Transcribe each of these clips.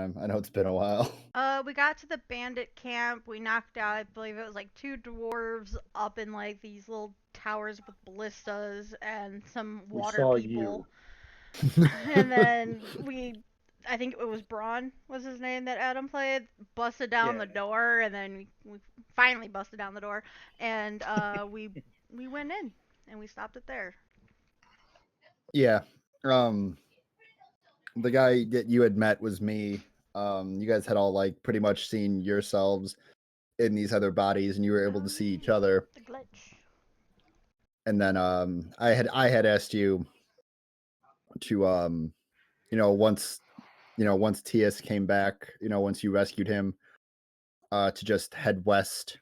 time? I know it's been a while. We got to the bandit camp. We knocked out, I believe it was like two dwarves up in like these little towers with ballistas and some We water saw people. you. And then I think it was Braun was his name that Adam played, busted down Yeah. the door, and then we finally busted down the door, and we went in and we stopped it there. Yeah. The guy that you had met was me. You guys had all like pretty much seen yourselves in these other bodies, and you were able to see each other. The glitch. And then I had asked you to once once TS came back, once you rescued him, to just head west,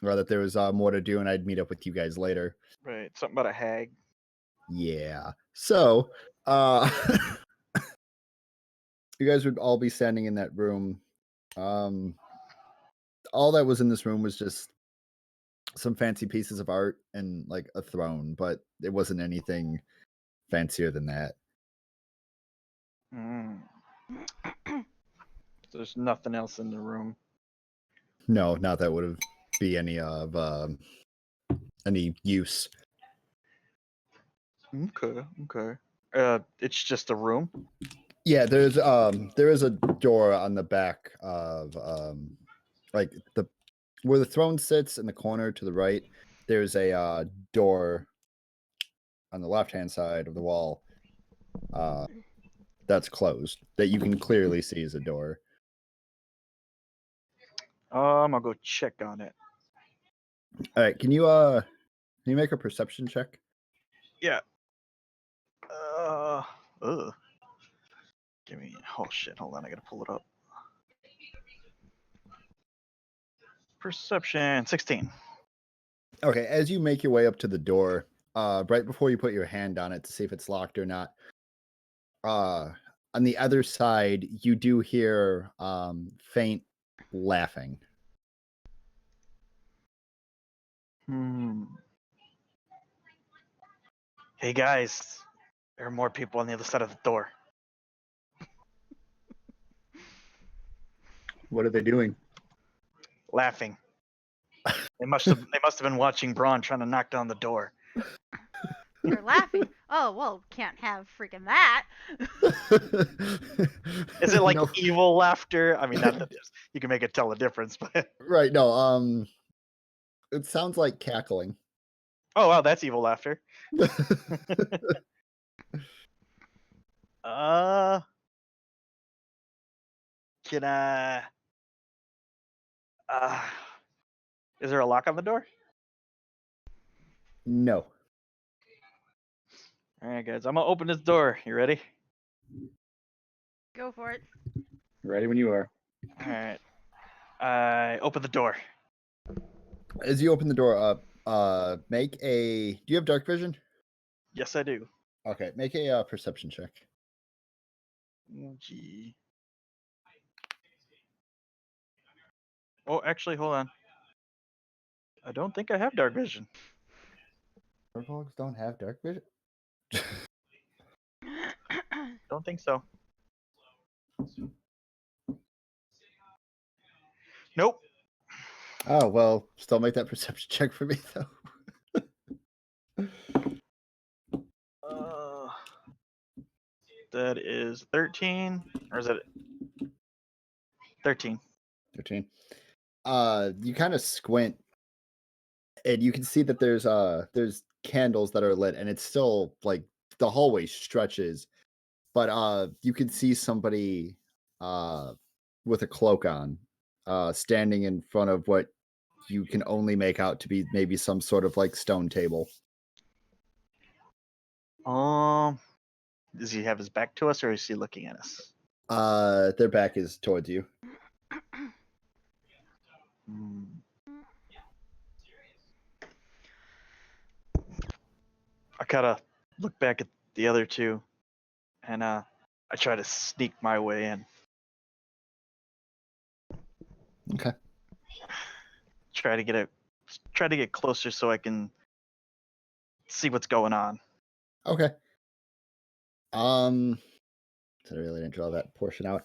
or that there was more to do, and I'd meet up with you guys later. Right. Something about a hag. Yeah. So, uh, you guys would all be standing in that room. All that was in this room was just some fancy pieces of art and like a throne, but it wasn't anything fancier than that. Mm. There's nothing else in the room. No, not that would be any of any use. Okay. It's just a room. Yeah, there is a door on the back of like the where the throne sits in the corner to the right. There's a door on the left hand side of the wall that's closed that you can clearly see as a door. I'll go check on it. All right, can you make a perception check? Yeah. Ugh. Give me. Oh shit! Hold on, I gotta pull it up. Perception 16. Okay, as you make your way up to the door, right before you put your hand on it to see if it's locked or not, on the other side, you do hear faint laughing. Hey guys, there are more people on the other side of the door. What are they doing? Laughing. They must have been watching Braun trying to knock down the door. They're laughing. Oh well, can't have freaking that. Is it like No. evil laughter? I mean, not that you can make it tell the difference, but Right, no, it sounds like cackling. oh wow, that's evil laughter. Can I? Is there a lock on the door? No. All right, guys, I'm gonna open this door. You ready? Go for it. Ready when you are. All right. I open the door. As you open the door up, make a. Do you have dark vision? Yes, I do. Okay, make a perception check. Gee. Oh, actually, hold on. I don't think I have dark vision. Warthogs don't have dark vision. Don't think so. Nope. Oh well, still make that perception check for me though. That is 13, or is it 13? 13. You kind of squint, and you can see that there's candles that are lit, and it's still like the hallway stretches, but you can see somebody with a cloak on, standing in front of what you can only make out to be maybe some sort of like stone table. Does he have his back to us, or is he looking at us? Their back is towards you. I kind of look back at the other two, and I try to sneak my way in. Okay. Try to get closer so I can see what's going on. Okay. So I really didn't draw that portion out.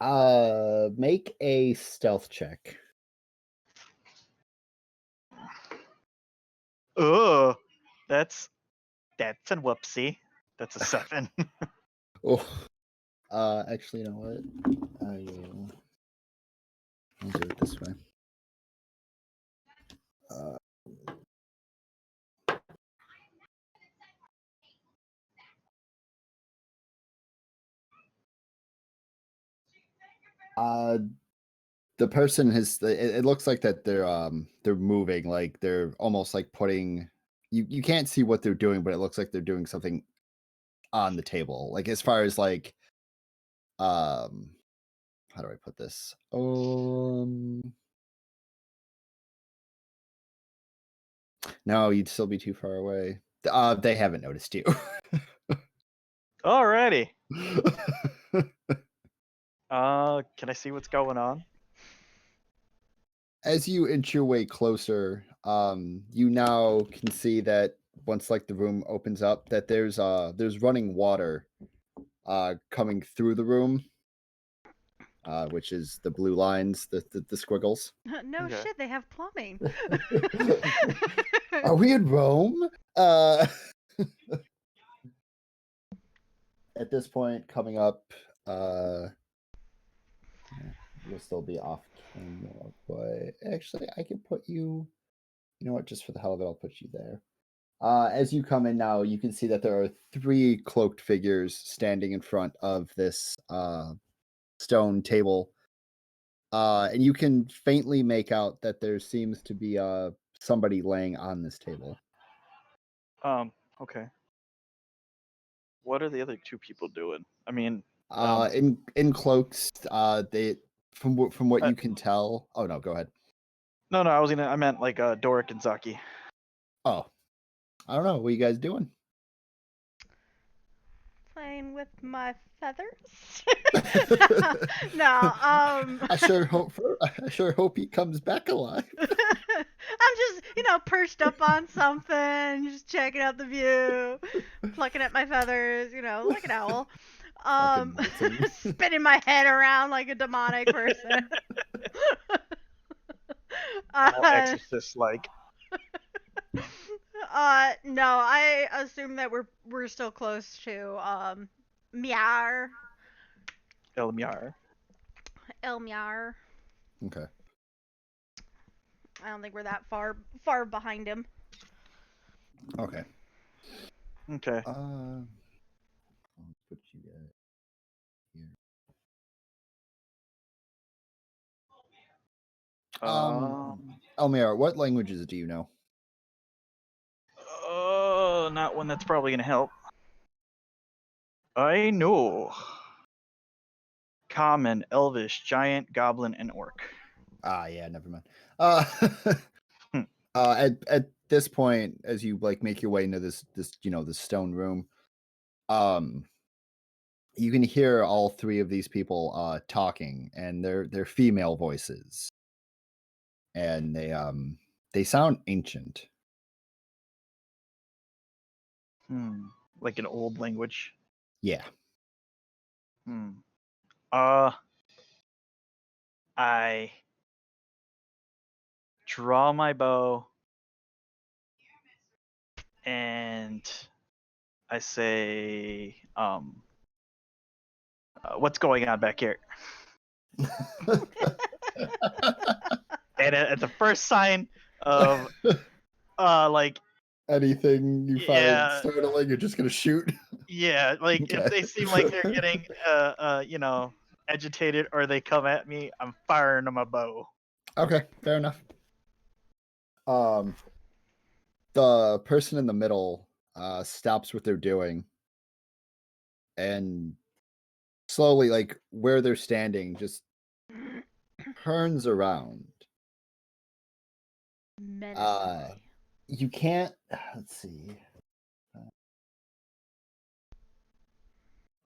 Make a stealth check. Oh, that's a whoopsie. That's a 7. Oh, actually, you know what? I'll do it this way. The person has. It looks like that they're moving, like they're almost like putting. You can't see what they're doing, but it looks like they're doing something on the table. Like as far as like, how do I put this? No, you'd still be too far away. They haven't noticed you. Alrighty. Can I see what's going on? As you inch your way closer, you now can see that once like the room opens up, that there's running water coming through the room, which is the blue lines, the squiggles. No Okay. shit, they have plumbing. Are we in Rome? At this point, coming up, you'll still be off camera, but actually, I can put you. You know what? Just for the hell of it, I'll put you there. As you come in now, you can see that there are 3 cloaked figures standing in front of this stone table. And you can faintly make out that there seems to be somebody laying on this table. Okay. What are the other 2 people doing? I mean, In cloaks, they from what Uh, you can tell. Oh no, go ahead. no, I meant like Doric and Zaki. Oh, I don't know. What are you guys doing? Playing with my feathers. No, I sure hope he comes back alive. I'm just, perched up on something, just checking out the view, plucking at my feathers, like an owl. Fucking Martin. Spinning my head around like a demonic person. All uh, exorcist like. no, I assume that we're still close to Miar, Elmiar. Elmiar. Okay. I don't think we're that far behind him. Okay. Okay. I'll put you guys here. Elmir, what languages do you know? Not one that's probably gonna help. I know. Common, Elvish, Giant, Goblin, and Orc. Yeah, never mind. At this point, as you like make your way into this this stone room, you can hear all 3 of these people talking, and they're female voices, and they sound ancient. Like an old language. Yeah. I draw my bow and I say, what's going on back here? And at the first sign of, like, anything you Yeah. find startling, you're just gonna shoot. yeah, like Okay. if they seem like they're getting, agitated or they come at me, I'm firing them a bow. Okay, fair enough. The person in the middle stops what they're doing and slowly, like where they're standing, just turns around. Menacingly. You can't. Let's see.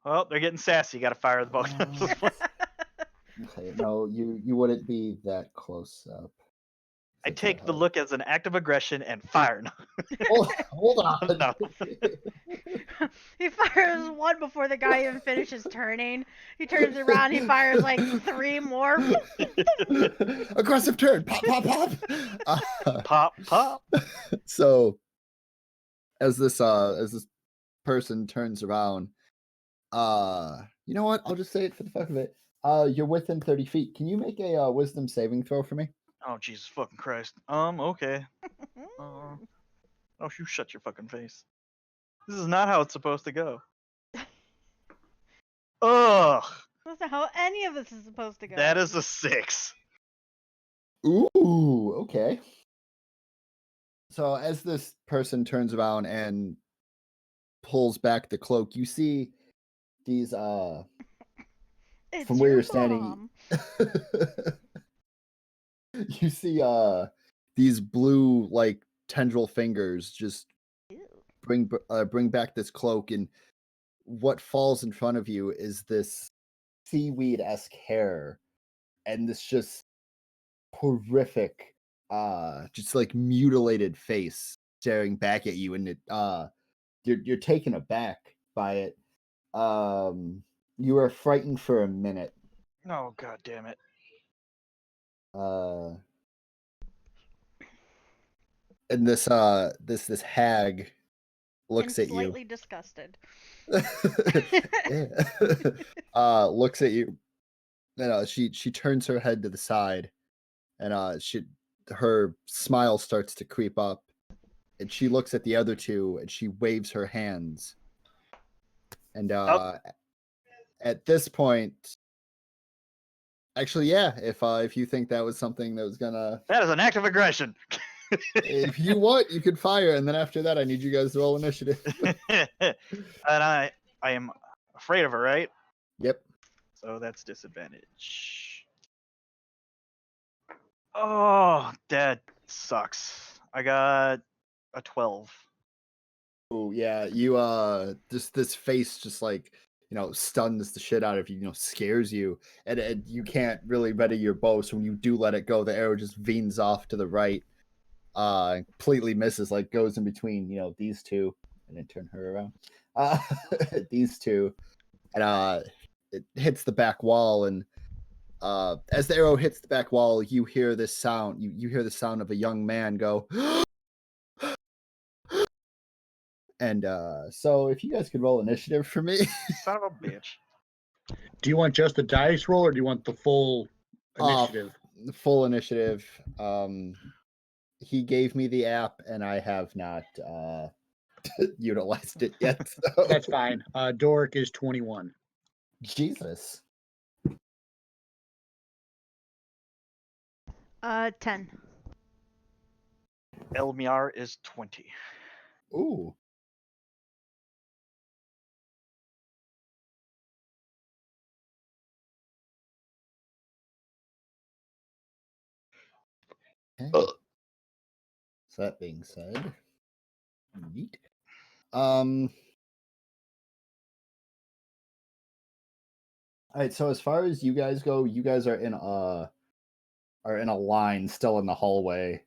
Well, they're getting sassy. You got to fire the bow. Okay, no, you wouldn't be that close up. I take the look as an act of aggression and fire. Hold on. No. He fires one before the guy even finishes turning. He turns around, he fires like 3 more. Aggressive turn. Pop, pop, pop. Pop, pop. So as this person turns around, you know what? I'll just say it for the fuck of it. You're within 30 feet. Can you make a wisdom saving throw for me? Oh, Jesus fucking Christ. Okay. Oh, you shut your fucking face. This is not how it's supposed to go. Ugh. That's not how any of this is supposed to go. That is a 6. Ooh, okay. So as this person turns around and pulls back the cloak, you see these It's from where your you're standing. mom. You see these blue like tendril fingers just Ew. bring back this cloak, and what falls in front of you is this seaweed-esque hair and this just horrific just like mutilated face staring back at you, and it you're taken aback by it. You are frightened for a minute. Oh, god damn it. And this this hag looks And at you. slightly disgusted. Looks at you. And she turns her head to the side, and her smile starts to creep up, and she looks at the other two, and she waves her hands. And at this point, actually, yeah, if you think that was something that was gonna, That is an act of aggression. if you want, you could fire, and then after that, I need you guys to roll initiative. And I am afraid of her, right? Yep. So that's disadvantage. Oh, that sucks. I got a 12. Oh yeah, you just this face just like stuns the shit out of you, scares you, and you can't really ready your bow. So when you do let it go, the arrow just veins off to the right, completely misses, like goes in between these two, and then turn her around, these two, and it hits the back wall, and as the arrow hits the back wall, you hear this sound. You hear the sound of a young man go. And so if you guys could roll initiative for me. Son of a bitch. Do you want just the dice roll, or do you want the full initiative? Full initiative. He gave me the app, and I have not utilized it yet. So. That's fine. Doric is 21. Jesus. 10. Elmiar is 20. Ooh. Okay. So that being said, neat. All right. So as far as you guys go, you guys are in a line still in the hallway.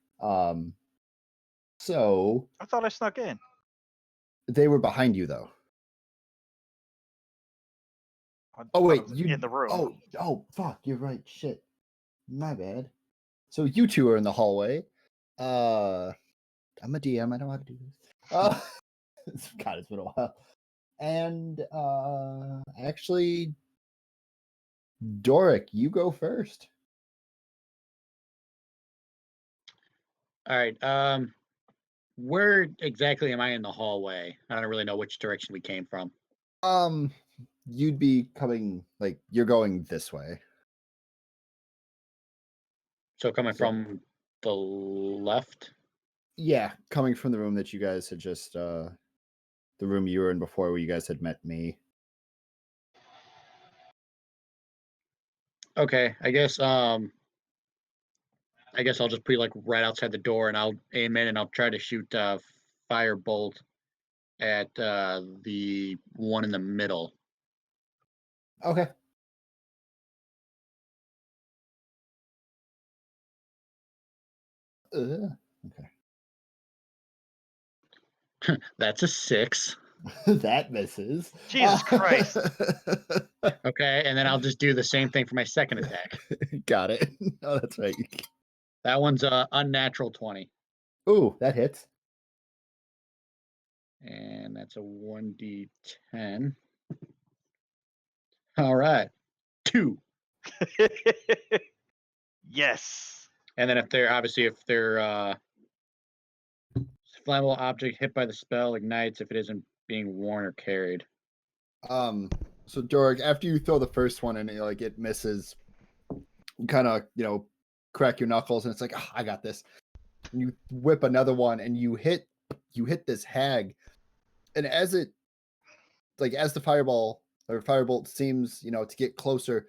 So I thought I snuck in. they were behind you though. I Oh thought I wait, was you in the room. Oh fuck, you're right. Shit. My bad. So you two are in the hallway. I'm a DM, I know how to do this. God, it's been a while. And actually, Doric, you go first. All right. Where exactly am I in the hallway? I don't really know which direction we came from. You'd be coming, like, you're going this way. So coming from the left? Yeah, coming from the room that you guys had just the room you were in before, where you guys had met me. Okay, I guess I'll just be like right outside the door, and I'll aim in, and I'll try to shoot firebolt at the one in the middle. Okay. Okay. That's a 6. That misses. Jesus Christ. Okay, and then I'll just do the same thing for my second attack. Got it. Oh, that's right. That one's a unnatural 20. Ooh, that hits. And that's a 1d10. All right. 2. Yes. And then if they're flammable object hit by the spell ignites if it isn't being worn or carried. So Dorg, after you throw the first one and it misses, you kind of, crack your knuckles and it's like, I got this. And you whip another one and you hit this hag. And as the fireball or firebolt seems, to get closer,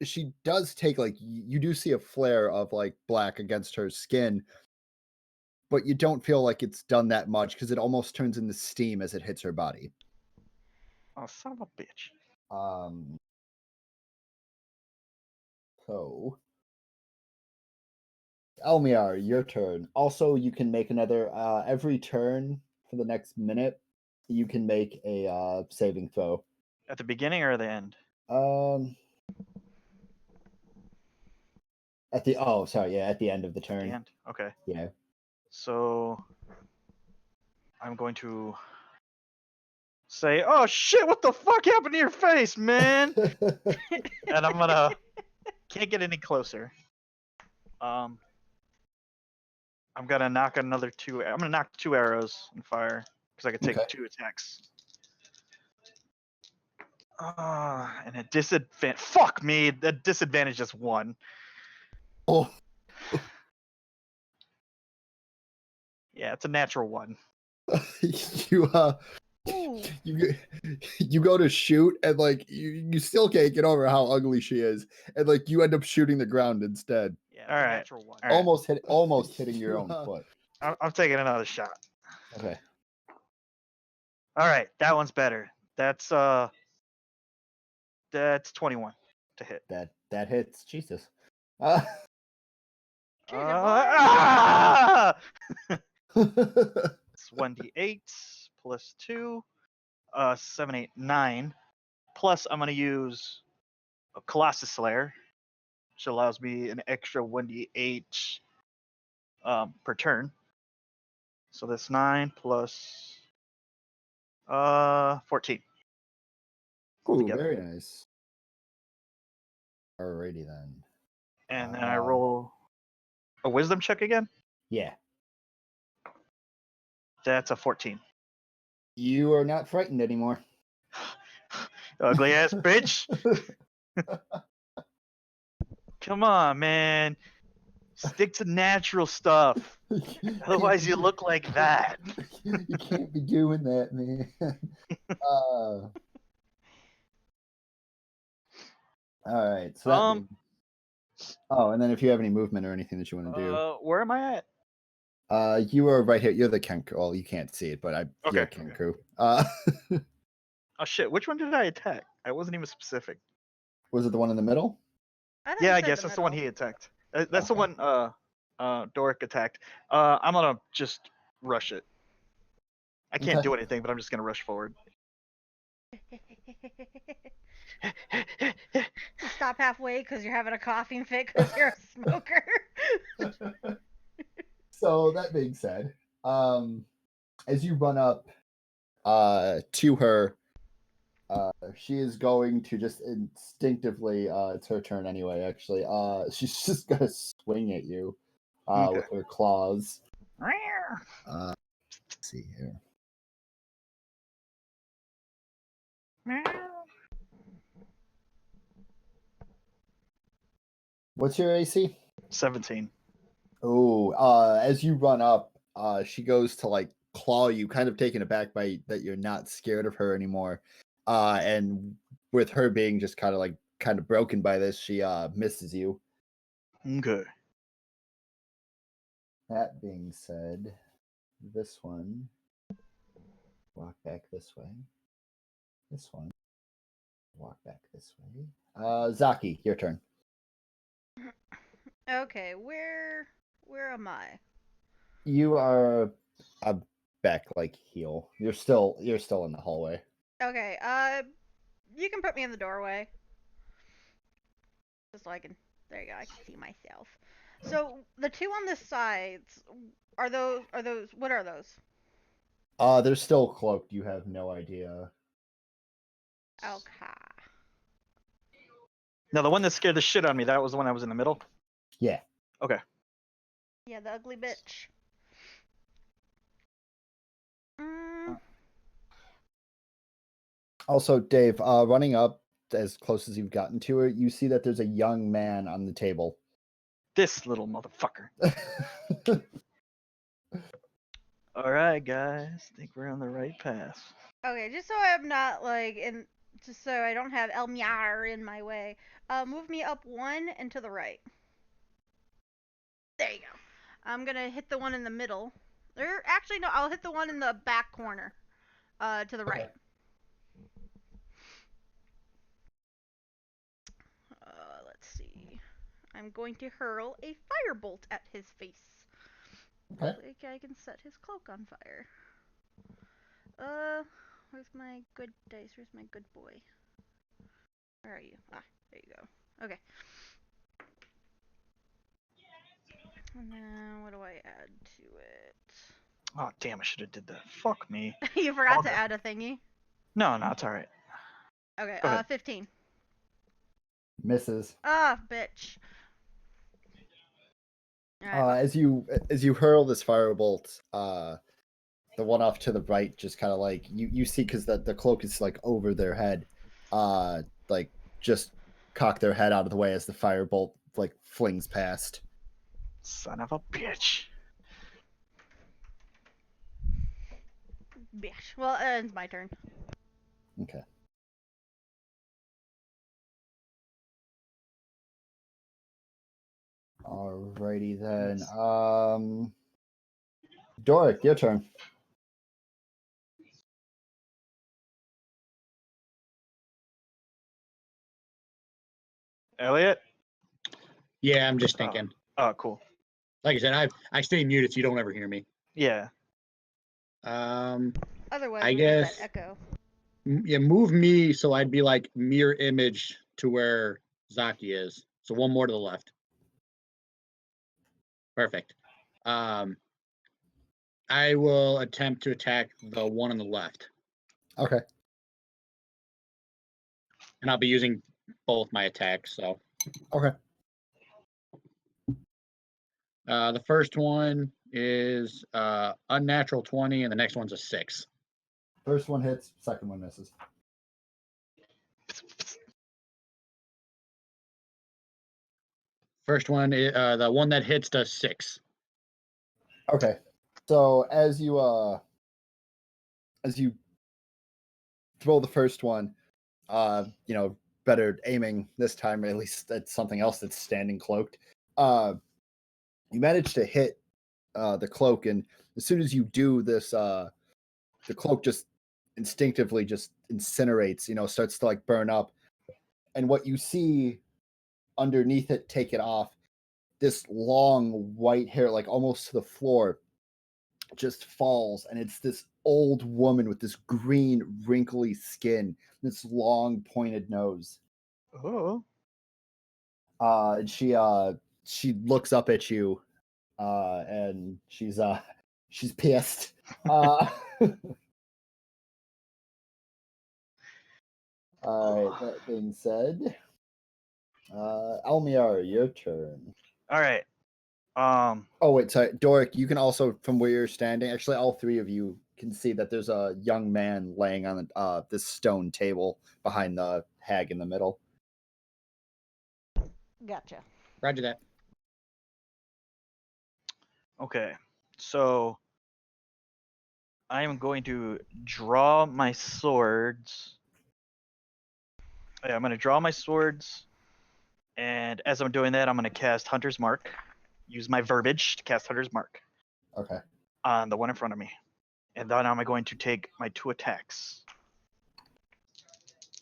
she does take you do see a flare of black against her skin, but you don't feel like it's done that much because it almost turns into steam as it hits her body. Oh, son of a bitch. So Elmiar, your turn. Also, you can make another every turn for the next minute. You can make a saving throw. At the beginning or the end? At the at the end of the turn. The end. Okay. Yeah. So I'm going to say, "Oh shit! What the fuck happened to your face, man?" And I'm gonna can't get any closer. I'm gonna knock another 2. I'm gonna knock 2 arrows and fire because I can take Okay. 2 attacks. And a disadvantage. Fuck me. The disadvantage is 1. Oh. Yeah, it's a natural 1. you Ooh. you go to shoot and you still can't get over how ugly she is, and you end up shooting the ground instead. Yeah, it's a natural 1. All right. Almost hitting your own foot. I'm taking another shot. Okay. All right, that one's better. That's 21 to hit. That hits. Jesus. Kick it, boy. Ah! It's 1d8 plus 2, 7, 8, 9. Plus, I'm gonna use a Colossus Slayer, which allows me an extra 1d8 per turn. So that's 9 plus 14. Ooh, Altogether. very nice. Alrighty then. And then I roll a Wisdom check again. Yeah. That's a 14. You are not frightened anymore. Ugly ass bitch. Come on, man. Stick to natural stuff. Otherwise, you look like that. You can't be doing that, man. All right. So that means... Oh, and then if you have any movement or anything that you want to do, Where am I at? you are right here. You're the Kenku. Well, you can't see it, but you're Okay. Kenku. Oh shit! Which one did I attack? I wasn't even specific. Was it the one in the middle? Yeah, I guess that's the one he attacked. That's the one Doric attacked. I'm gonna just rush it. I can't do anything, but I'm just gonna rush forward. Stop halfway because you're having a coughing fit because you're a smoker. So that being said, as you run up to her, she is going to just instinctively, it's her turn anyway, actually. She's just gonna swing at you with her claws. Let's see here. What's your AC? 17. Oh, as you run up, she goes to claw you, kind of taken aback by that you're not scared of her anymore. And with her being just kind of broken by this, she misses you. Okay. That being said, this one walk back this way. This one walk back this way. Zaki, your turn. Okay, where am I? You are back like heel. You're still in the hallway. Okay, you can put me in the doorway. Just so I can, there you go, I can see myself. So, the two on the sides, what are those? They're still cloaked. You have no idea. Okay. Now, the one that scared the shit out of me, that was the one that was in the middle? Yeah. Okay. Yeah, the ugly bitch. Also, Dave, running up as close as you've gotten to it, you see that there's a young man on the table. This little motherfucker. Alright, guys. Think we're on the right path. Okay, just so I'm not just so I don't have Elmiar in my way. Move me up one and to the right. There you go. I'm gonna hit the one in the middle. Or actually, no, I'll hit the one in the back corner. To the right. Let's see. I'm going to hurl a firebolt at his face. Okay. Like I can set his cloak on fire. Where's my good dice? Where's my good boy? Where are you? Ah, there you go. Okay. And then what do I add to it? Oh, damn, I should have did that. Fuck me. You forgot Okay. to add a thingy? No, it's alright. Okay, Go ahead. 15. Misses. Ah, bitch. Alright, As you hurl this firebolt, the one off to the right just kind of like you see because the cloak is like over their head, like just cock their head out of the way as the firebolt like flings past. Son of a bitch. bitch. Well, it ends my turn. Okay. Alrighty then. Doric, your turn. Elliot? Yeah, I'm just thinking. Oh, cool. Like I said, I stay muted so you don't ever hear me. Yeah. Otherwise, I we get guess. that echo. Yeah, move me so I'd be like mirror image to where Zaki is. So one more to the left. Perfect. I will attempt to attack the one on the left. Okay. And I'll be using both my attacks, so. Okay. The first one is unnatural 20, and the next one's a 6. First one hits, second one misses. First one, the one that hits does 6. Okay. So as you throw the first one, better aiming this time, or at least at something else that's standing cloaked. You manage to hit the cloak, and as soon as you do this, the cloak just instinctively just incinerates, starts to like burn up. And what you see underneath it, take it off, this long white hair, like almost to the floor, just falls, and it's this old woman with this green, wrinkly skin, this long, pointed nose. Oh. And she looks up at you, and she's pissed. All right. That being said, Elmiar, your turn. Alright. Oh wait, sorry, Doric. You can also, from where you're standing, actually, all three of you can see that there's a young man laying on this stone table behind the hag in the middle. Gotcha. Roger that. Okay. So I am going to draw my swords. I'm going to draw my swords, and as I'm doing that, I'm going to cast Hunter's Mark. Use my verbiage to cast Hunter's Mark Okay. on the one in front of me. And then I'm going to take my 2 attacks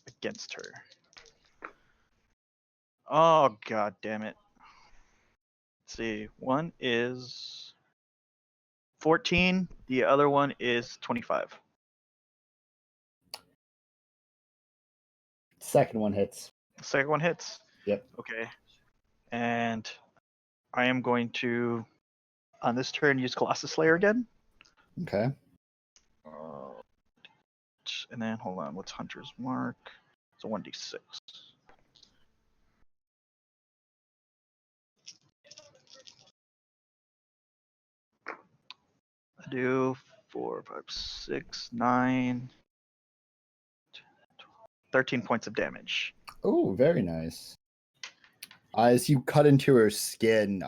against her. Oh, god damn it. Let's see. One is 14. The other one is 25. Second one hits. The second one hits. Yep. Okay. And I am going to, on this turn, use Colossus Slayer again. Okay. And then, hold on, what's Hunter's Mark? It's a 1d6. I do 4, 5, 6, 9, 13 points of damage. Oh, very nice. As you cut into her skin,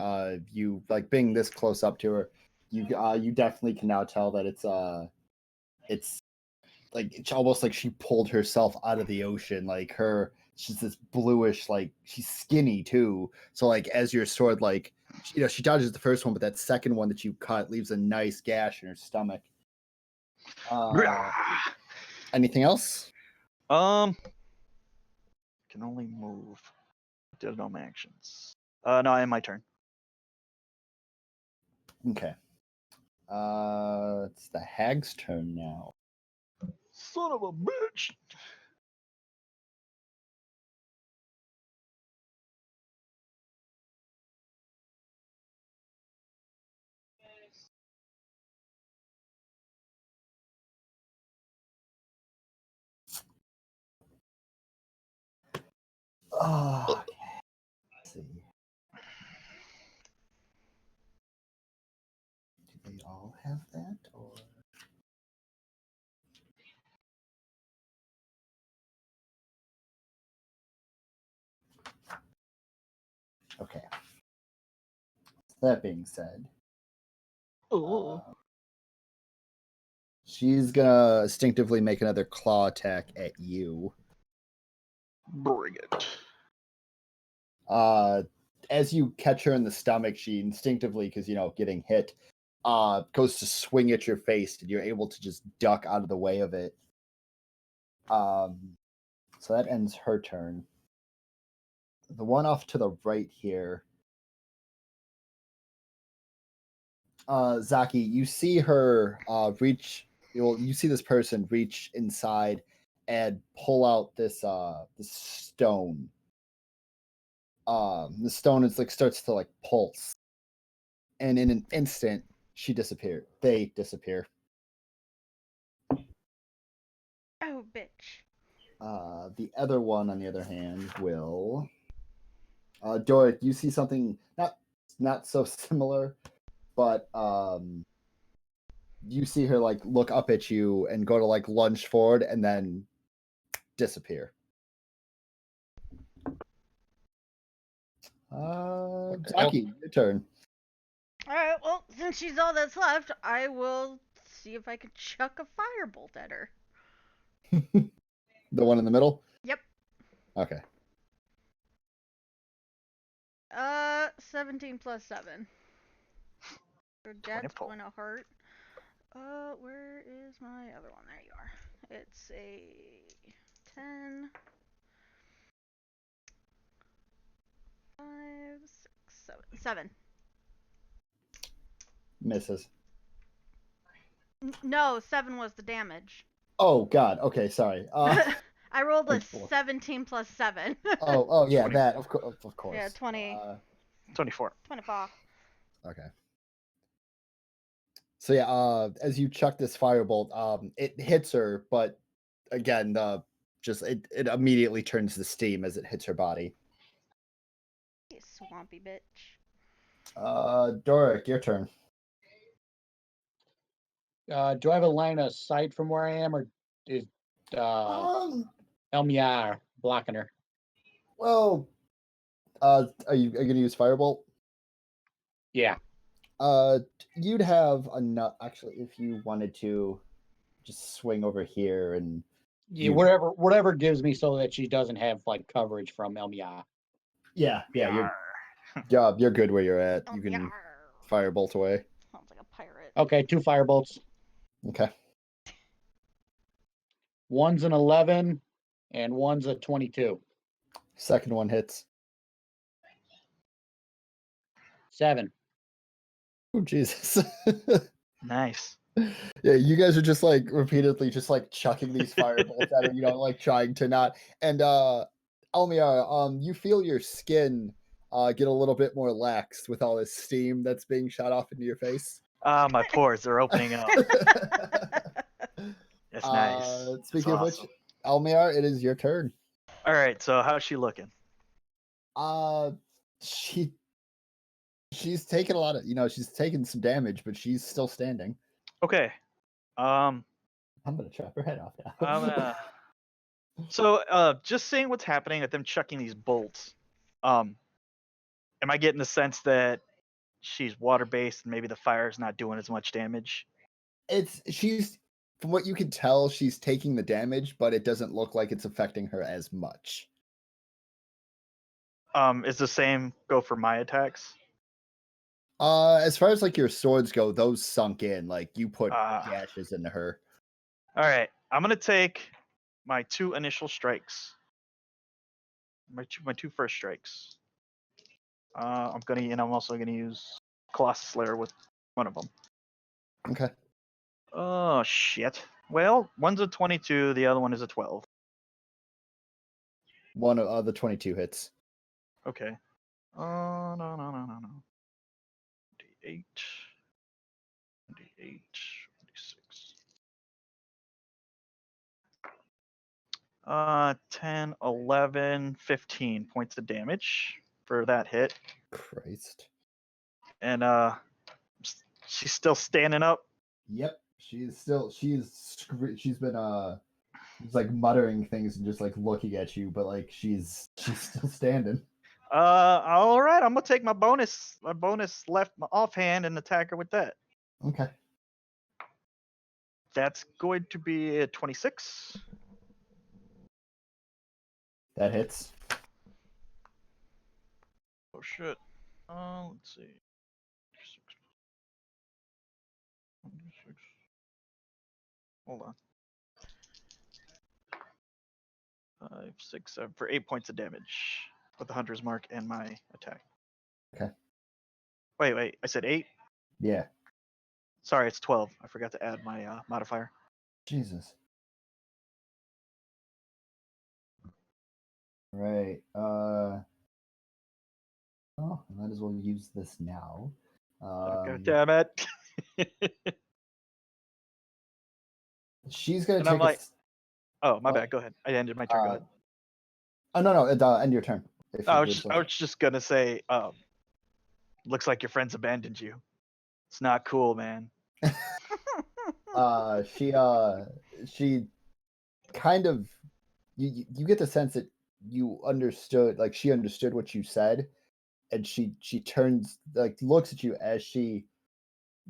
you like being this close up to her, you definitely can now tell that it's like it's almost like she pulled herself out of the ocean. Like she's this bluish, like she's skinny too. So like as your sword, like she dodges the first one, but that second one that you cut leaves a nice gash in her stomach. Anything else? Can only move. Did no actions. No, I am my turn. Okay. It's the hag's turn now. Son of a bitch. Oh, okay. Let's see. Do they all have that, or? Okay. That being said, she's gonna instinctively make another claw attack at you. Bring it. As you catch her in the stomach, she instinctively, because getting hit, goes to swing at your face, and you're able to just duck out of the way of it. So that ends her turn. The one off to the right here. Zaki, you see her reach. You see this person reach inside and pull out this stone. The stone is starts to pulse, and in an instant, she disappeared. They disappear. Oh, bitch. The other one, on the other hand, will. Doric, you see something not so similar, but you see her look up at you and go to lunge forward and then disappear. Zaki, your turn. Alright, well, since she's all that's left, I will see if I can chuck a firebolt at her. The one in the middle? Yep. Okay. 17 plus 7. So that's 24. gonna hurt. Where is my other one? There you are. It's a 10. 5, 6, 7. 7. Misses. No, 7 was the damage. Oh God. Okay, sorry. I rolled a boy. 17 plus 7. oh yeah, 20. that of course. Yeah, 20. 24. 24. Okay. So yeah, as you chuck this firebolt, it hits her, but again, it immediately turns to steam as it hits her body. You swampy bitch. Doric, your turn. Do I have a line of sight from where I am, or is Elmiar blocking her? Well, are you gonna use firebolt? Yeah. You'd have enough actually if you wanted to just swing over here and Yeah, whatever gives me so that she doesn't have coverage from Elmiar. yeah, you're good where you're at. You can firebolt away. Sounds like a pirate. Okay, 2 firebolts. Okay. One's an 11, and one's a 22. Second one hits. 7. Oh Jesus. Nice. Yeah, you guys are just like repeatedly just like chucking these firebolts at her, like trying to not. And Elmiar, you feel your skin get a little bit more lax with all this steam that's being shot off into your face. Ah, my pores are opening up. That's nice. Speaking of awesome. which, Elmiar, it is your turn. All right, so how's she looking? She's taken a lot of, she's taken some damage, but she's still standing. Okay. I'm gonna chop her head off now. I'm gonna. So, just seeing what's happening at them chucking these bolts, am I getting the sense that she's water based and maybe the fire is not doing as much damage? She's, from what you can tell, she's taking the damage, but it doesn't look like it's affecting her as much. Is the same go for my attacks? As far as like your swords go, those sunk in. Like you put gashes into her. All right, I'm gonna take my 2 initial strikes. My two first strikes. I'm also gonna use Colossus Slayer with one of them. Okay. Oh shit. Well, one's a 22, the other one is a 12. One of the 22 hits. Okay. No. D8. D8. D6. 10, 11, 15 points of damage for that hit. Christ. And she's still standing up. Yep. She's been she's like muttering things and just like looking at you, but like she's still standing. All right, I'm gonna take my bonus left, my offhand, and attack her with that. Okay. That's going to be a 26. That hits. Oh shit. Let's see. 6. Hold on. 5, 6, 7 for 8 points of damage with the hunter's mark and my attack. Okay. Wait. I said 8. Yeah. Sorry, it's 12. I forgot to add my modifier. Jesus. Right. Oh, I might as well use this now. God damn it. She's gonna And take I'm like, a... oh, my bad. Go ahead. I ended my turn. Go ahead. Oh no, end your turn. I was just gonna say, looks like your friends abandoned you. It's not cool, man. She kind of, you get the sense that you understood, like she understood what you said, and she turns, like looks at you as she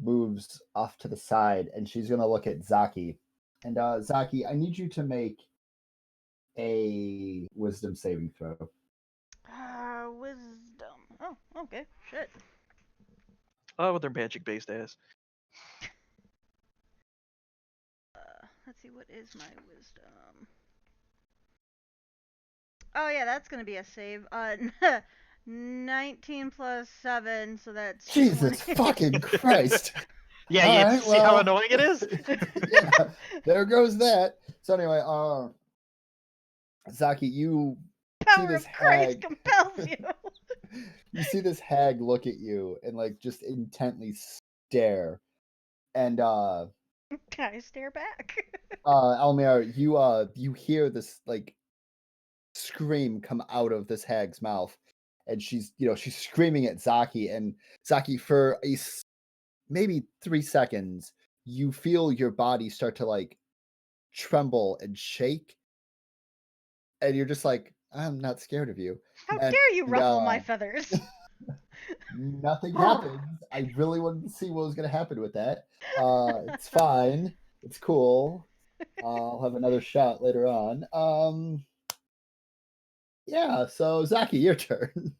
moves off to the side, and she's gonna look at Zaki. And Zaki, I need you to make a wisdom saving throw. Wisdom. Oh, okay. Shit. Oh, with their magic based ass. Let's see, what is my wisdom? Oh yeah, that's gonna be a save. 19 plus 7, so that's Jesus 20. fucking Christ. Yeah, All you right, see how annoying it is? Yeah, there goes that. So anyway, Zaki, you see Power this of Christ hag. compels you. You see this hag look at you and like just intently stare. And Can I stare back? Elmir, you hear this like scream come out of this hag's mouth, and she's screaming at Zaki, and Zaki, for maybe 3 seconds, you feel your body start to like tremble and shake, and you're just like, I'm not scared of you. How And, dare you ruffle my feathers? Nothing happens. I really wanted to see what was going to happen with that. It's fine. It's cool. I'll have another shot later on. Yeah, so Zaki, your turn.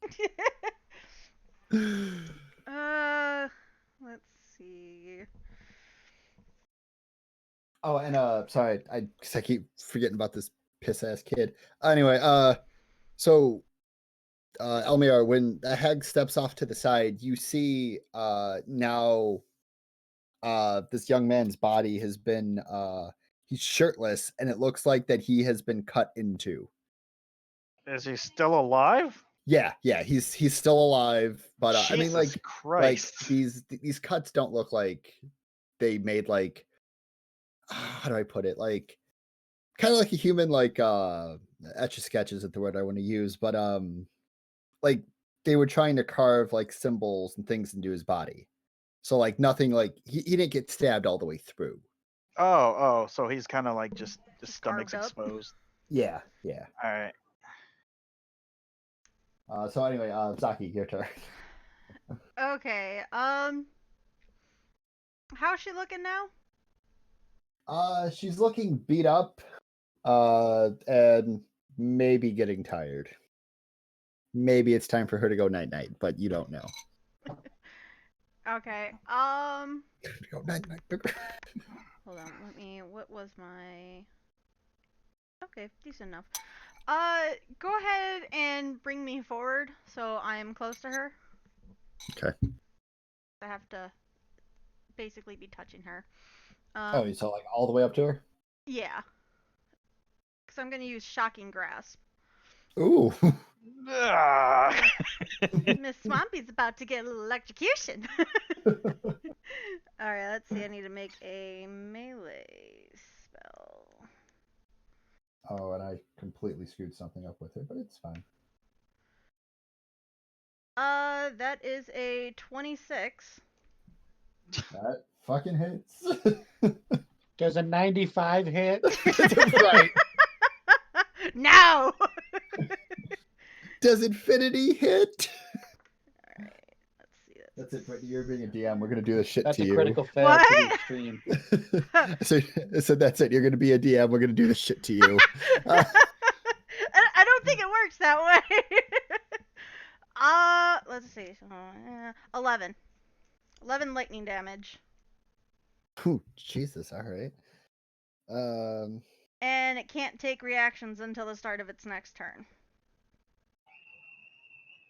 Let's see. Oh, and sorry, I keep forgetting about this piss ass kid. Anyway, so Elmiar, when the hag steps off to the side, you see now this young man's body has been he's shirtless, and it looks like that he has been cut into. Is he still alive? Yeah, he's still alive, but I mean, Jesus like Christ. these cuts don't look like they made like how do I put it, like kind of like a human, like etch a sketch isn't the word I want to use, but like they were trying to carve like symbols and things into his body. So like nothing, like he didn't get stabbed all the way through. Oh, so he's kind of like just his Just stomach's carved up. exposed. Yeah. All right. So anyway, Zaki, your turn. Okay. How's she looking now? She's looking beat up, and maybe getting tired. Maybe it's time for her to go night night, but you don't know. Okay. Go night night. Hold on. What was my? Okay, decent enough. Go ahead and bring me forward so I'm close to her. Okay. I have to basically be touching her. Oh, so like all the way up to her? Yeah. Because I'm gonna use shocking grasp. Ooh. Ah. Miss Swampy's about to get a little electrocution. Alright, let's see. I need to make a melee spell. Oh, and I completely screwed something up with her, but it's fine. That is a 26. That fucking hits. Does a 95 hit? Right. No! Does infinity hit? Alright, let's see. That's it, Brittany. You're being a DM. We're gonna do this shit That's to a you. critical fail to the What? extreme. So that's it. You're gonna be a DM. We're gonna do this shit to you. I don't think it works that way. Let's see. 11. 11 lightning damage. Ooh, Jesus. All right. And it can't take reactions until the start of its next turn.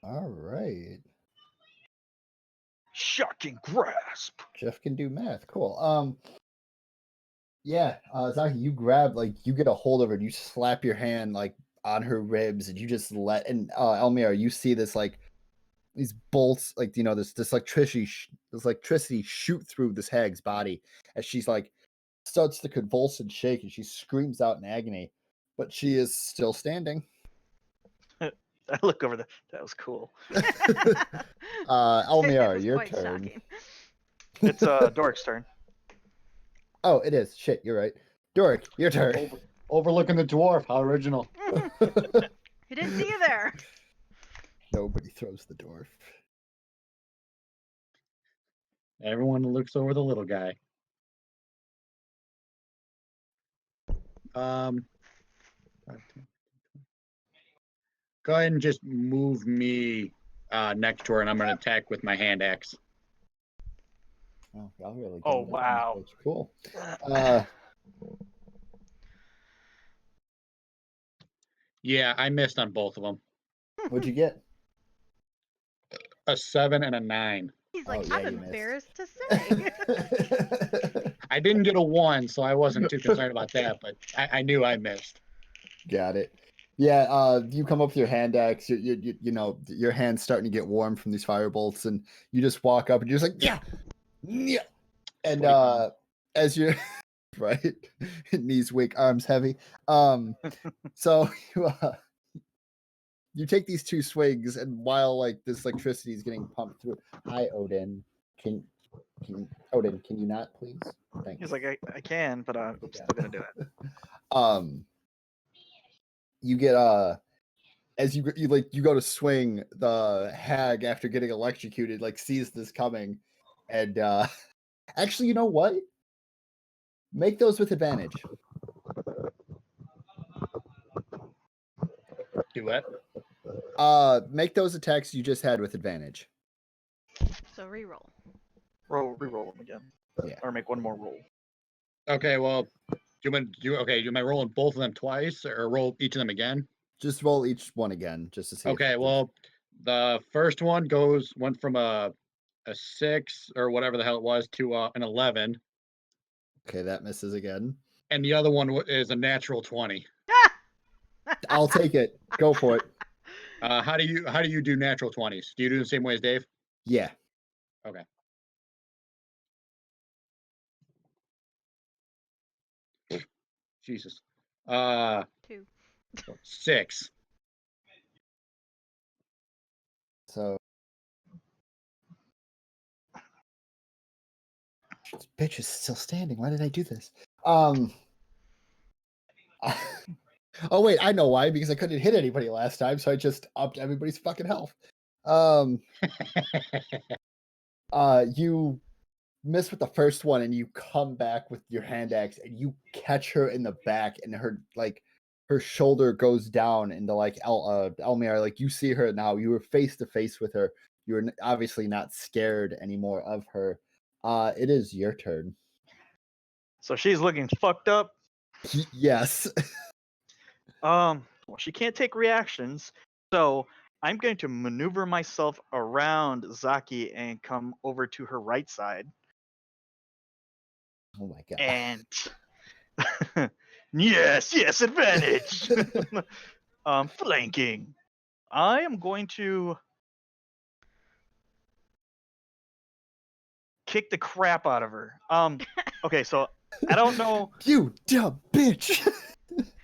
All right. Shocking grasp. Jeff can do math. Cool. Yeah. Zaki, you grab, like, you get a hold of her and you slap your hand like on her ribs, and you just let. And Elmira, you see this like these bolts, like, you know, this electricity shoot through this hag's body as she's like starts to convulse and shake, and she screams out in agony, but she is still standing. I look over that was cool. Elmira, It was your quite turn. shocking. It's Doric's turn. Oh, it is. Shit, you're right. Doric, your turn. Overlooking the dwarf. How original. He didn't see you there. Nobody throws the dwarf. Everyone looks over the little guy. Go ahead and just move me next to her, and I'm going to attack with my hand axe. Oh, y'all really Oh, going in. wow. That's cool. Yeah, I missed on both of them. What'd you get? A 7 and a 9. He's like, Oh, yeah, I'm you missed. embarrassed to say. I didn't get a 1, so I wasn't too concerned about that, but I knew I missed. Got it. Yeah, you come up with your hand axe. You know, your hand's starting to get warm from these fire bolts, and you just walk up and you're just like, yeah. And as you're right, knees weak, arms heavy. So you take these 2 swings, and while like this electricity is getting pumped through, hi Odin, can Odin, can you not please? Thanks. He's like, I can, but I'm still gonna do it. You get as you go to swing, the hag, after getting electrocuted, like sees this coming, and actually, you know what? Make those with advantage. Do what? Make those attacks you just had with advantage. So reroll. Reroll them again. Yeah. Or make one more roll. Okay, well, do I roll both of them twice, or roll each of them again? Just roll each one again, just to see. Okay, well, the first one went from a a 6 or whatever the hell it was to an 11, Okay, that misses again. and the other one is a natural 20. I'll take it. Go for it. How do you do natural 20s? Do you do the same way as Dave? Yeah. Okay. Jesus. 2. 6. So this bitch is still standing. Why did I do this? Oh wait, I know why. Because I couldn't hit anybody last time, so I just upped everybody's fucking health. You miss with the first one, and you come back with your hand axe, and you catch her in the back, and her shoulder goes down into Elmir. Like, you see her now. You were face to face with her. You were obviously not scared anymore of her. It is your turn. So she's looking fucked up. Yes. Well, she can't take reactions, so I'm going to maneuver myself around Zaki and come over to her right side. Oh my god. And yes, advantage. Flanking. I am going to kick the crap out of her. Okay, so I don't know. You dumb bitch.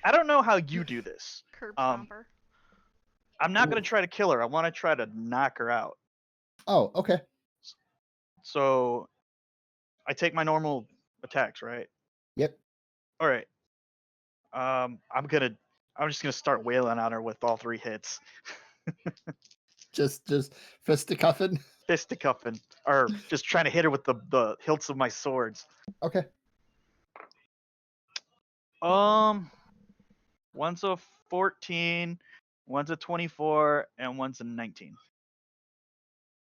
I don't know how you do this. Curb stomper. I'm not going to try to kill her. I want to try to knock her out. Oh, okay. So I take my normal attacks, right? Yep. All right. I'm just gonna start wailing on her with all 3 hits. Just fisticuffing. Fisticuffing, or just trying to hit her with the hilts of my swords. Okay. One's a 14, one's a 24, and one's a 19.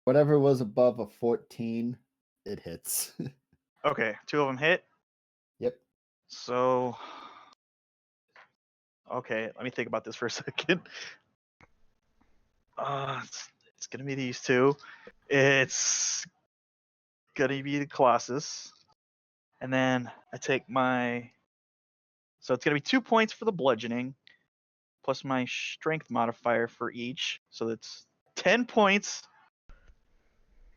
Whatever was above a 14, it hits. Okay, 2 of them hit. Yep. So, okay, let me think about this for a second. It's gonna be these 2. It's gonna be the Colossus, and then I take my. So it's gonna be 2 points for the bludgeoning, plus my strength modifier for each. So that's 10 points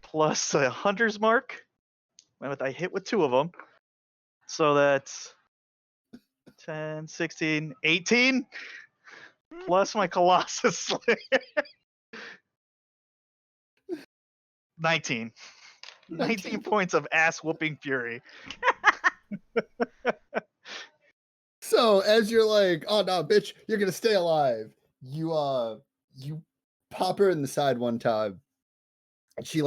plus a hunter's mark. I hit with 2 of them. So that's 10, 16, 18 plus my Colossus Slayer. 19. 19 points of ass whooping fury. So as you're like, oh no, bitch, you're gonna stay alive. You pop her in the side one time. And she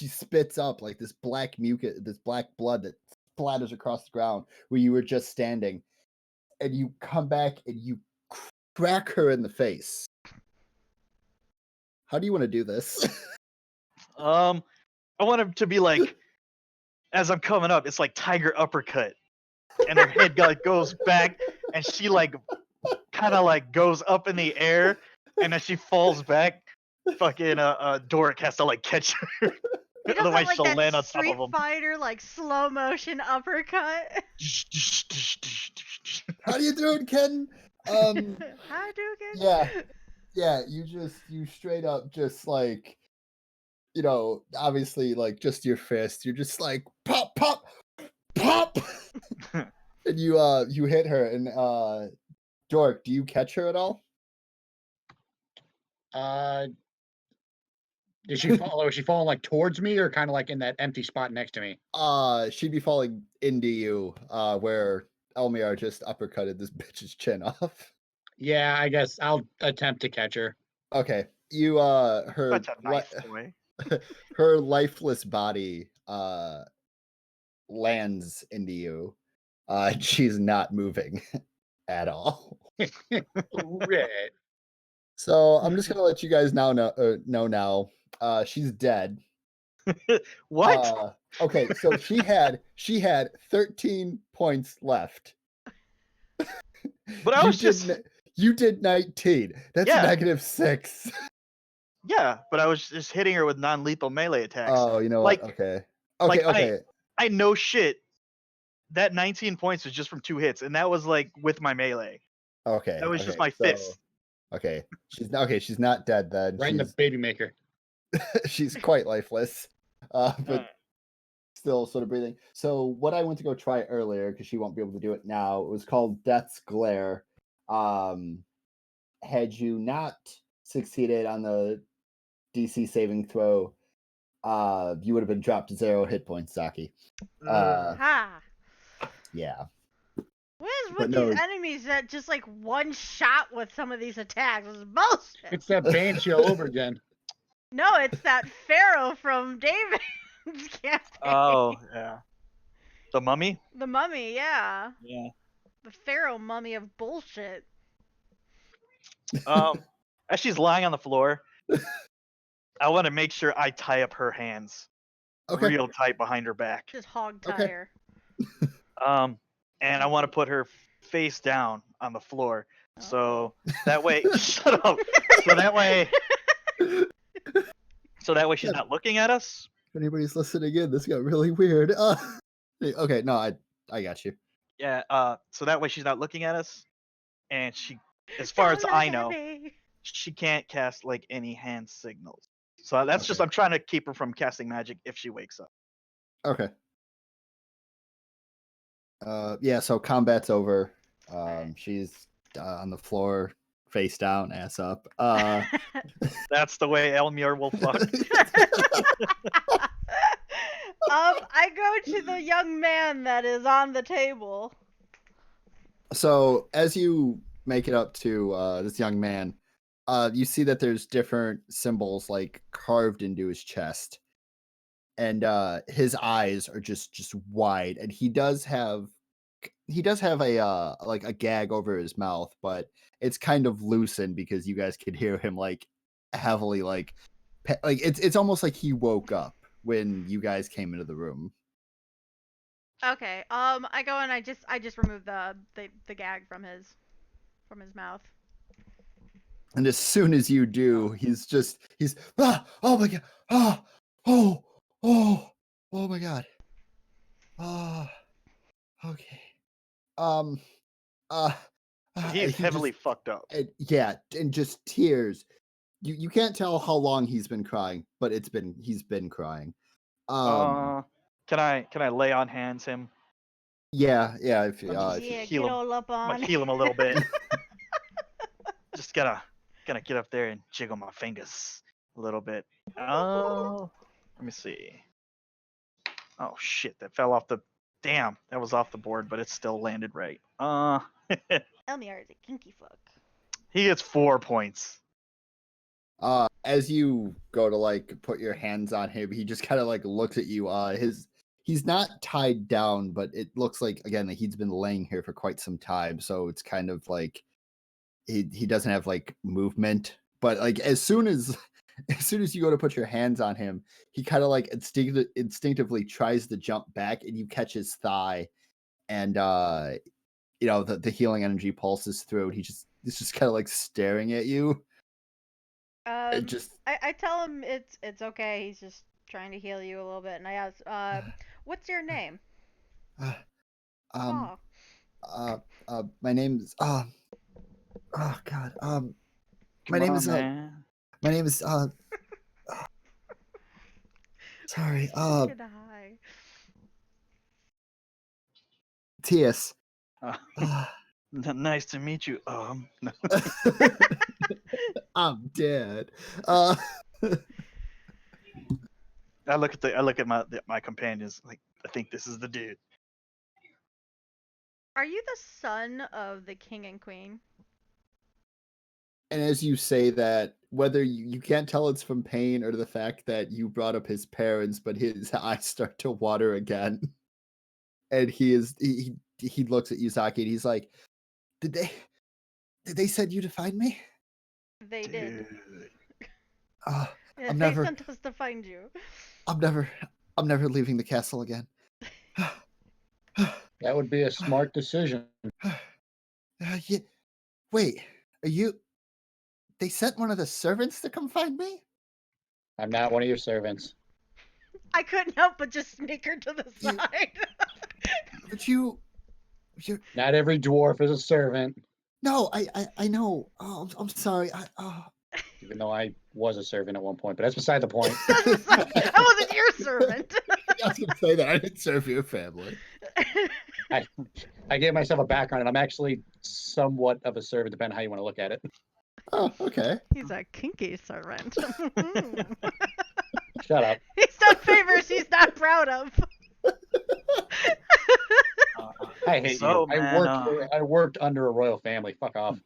spits up like this black mucus, this black blood that splatters across the ground where you were just standing. And you come back and you crack her in the face. How do you want to do this? I want him to be like, as I'm coming up, it's like tiger uppercut, and her head goes back, and she kind of goes up in the air, and as she falls back, fucking Doric has to catch her. He does Otherwise, that, she'll that land on top Street of him. Fighter slow motion uppercut. How do you do it, Ken? How do you get? Yeah. You straight up just obviously just your fist. You're just like pop, pop, pop, and you hit her. And Dork, do you catch her at all? Did she fall? Was she falling towards me, or kind of in that empty spot next to me? She'd be falling into you, where Elmir just uppercutted this bitch's chin off. Yeah, I guess I'll attempt to catch her. Okay, you her Such a nice boy. her lifeless body lands into you. She's not moving at all. Right. So I'm just gonna let you guys know now. She's dead. What? Okay, so she had 13 points left. But I was just. You did 19. That's Yeah. -6. Yeah, but I was just hitting her with non-lethal melee attacks. Oh, you know Like- what? Okay. like, Okay. I know shit. That 19 points was just from 2 hits, and that was like with my melee. Okay. That was okay. just my so, fist. Okay. She's not dead then. Right in the baby maker. She's quite lifeless. But Alright. still sort of breathing. So what I went to go try earlier, because she won't be able to do it now, it was called Death's Glare. Had you not succeeded on the DC saving throw, you would have been dropped to 0 hit points, Saki. Ha! Yeah. What is But with no- these enemies that just like one shot with some of these attacks? It's bullshit. It's that Banshee all over again. No, it's that Pharaoh from David's campaign. Oh yeah. The mummy. The mummy, yeah. Yeah. The Pharaoh mummy of bullshit. As she's lying on the floor, I want to make sure I tie up her hands Okay. real tight behind her back. Just hog Okay. tire. And I want to put her face down on the floor, Oh. so that way, shut up. So that way she's not looking at us. If anybody's listening in, this got really weird. Okay, no, I got you. Yeah. So that way she's not looking at us, and she, as far as Don't I look at know, me. she can't cast like any hand signals. So that's just Okay. I'm trying to keep her from casting magic if she wakes up. Okay. Yeah, so combat's over. She's on the floor, face down, ass up. That's the way Elmir will fuck. I go to the young man that is on the table. So as you make it up to this young man, you see that there's different symbols like carved into his chest, and his eyes are just wide, and he does have a like a gag over his mouth, but it's kind of loosened because you guys could hear him like heavily like it's almost like he woke up when you guys came into the room. Okay. I go and I just remove the gag from his mouth. And as soon as you do, he's oh my god, oh my god, okay, He's he heavily just, fucked up. yeah, and just tears. You can't tell how long he's been crying, but he's been crying. Can I lay on hands him? Yeah, if I'm Yeah, heal get him. all up I'm on. gonna heal him a little bit. Just gonna get up there and jiggle my fingers a little bit. Oh, let me see. Oh shit, that fell off the. Damn, that was off the board, but it still landed right. Elmiar is a kinky fuck. He gets 4 points. as you go to like put your hands on him, he just kind of like looks at you. He's not tied down, but it looks like again that he's been laying here for quite some time, so it's kind of like he doesn't have like movement. But like as soon as you go to put your hands on him, he kind of like instinctively tries to jump back, and you catch his thigh, and the healing energy pulses through, and he's just kind of like staring at you. I tell him it's okay. He's just trying to heal you a little bit, and I ask, what's your name? My name's my name is sorry, Get a high. Tias. Nice to meet you. No. I'm dead. I look at my companions like I think this is the dude. Are you the son of the king and queen? And as you say that, whether you can't tell it's from pain or the fact that you brought up his parents, but his eyes start to water again. And he looks at Yuzaki and he's like, Did they send you to find me? They did. Dude. They I'm never sent us to find you. I'm never leaving the castle again. That would be a smart decision. Yeah. Wait, are you? They sent one of the servants to come find me? I'm not one of your servants. I couldn't help but just sneak her to the You- side. But you Not every dwarf is a servant, no, I know. Oh, I'm sorry. even though I was a servant at one point. But that's beside the point. I wasn't your servant. I was gonna say that I didn't serve your family. I gave myself a background, and I'm actually somewhat of a servant, depending on how you want to look at it. Oh, okay. He's a kinky servant. Shut up. He's done favors he's not proud of. I hate So, you. man, I worked under a royal family. Fuck off.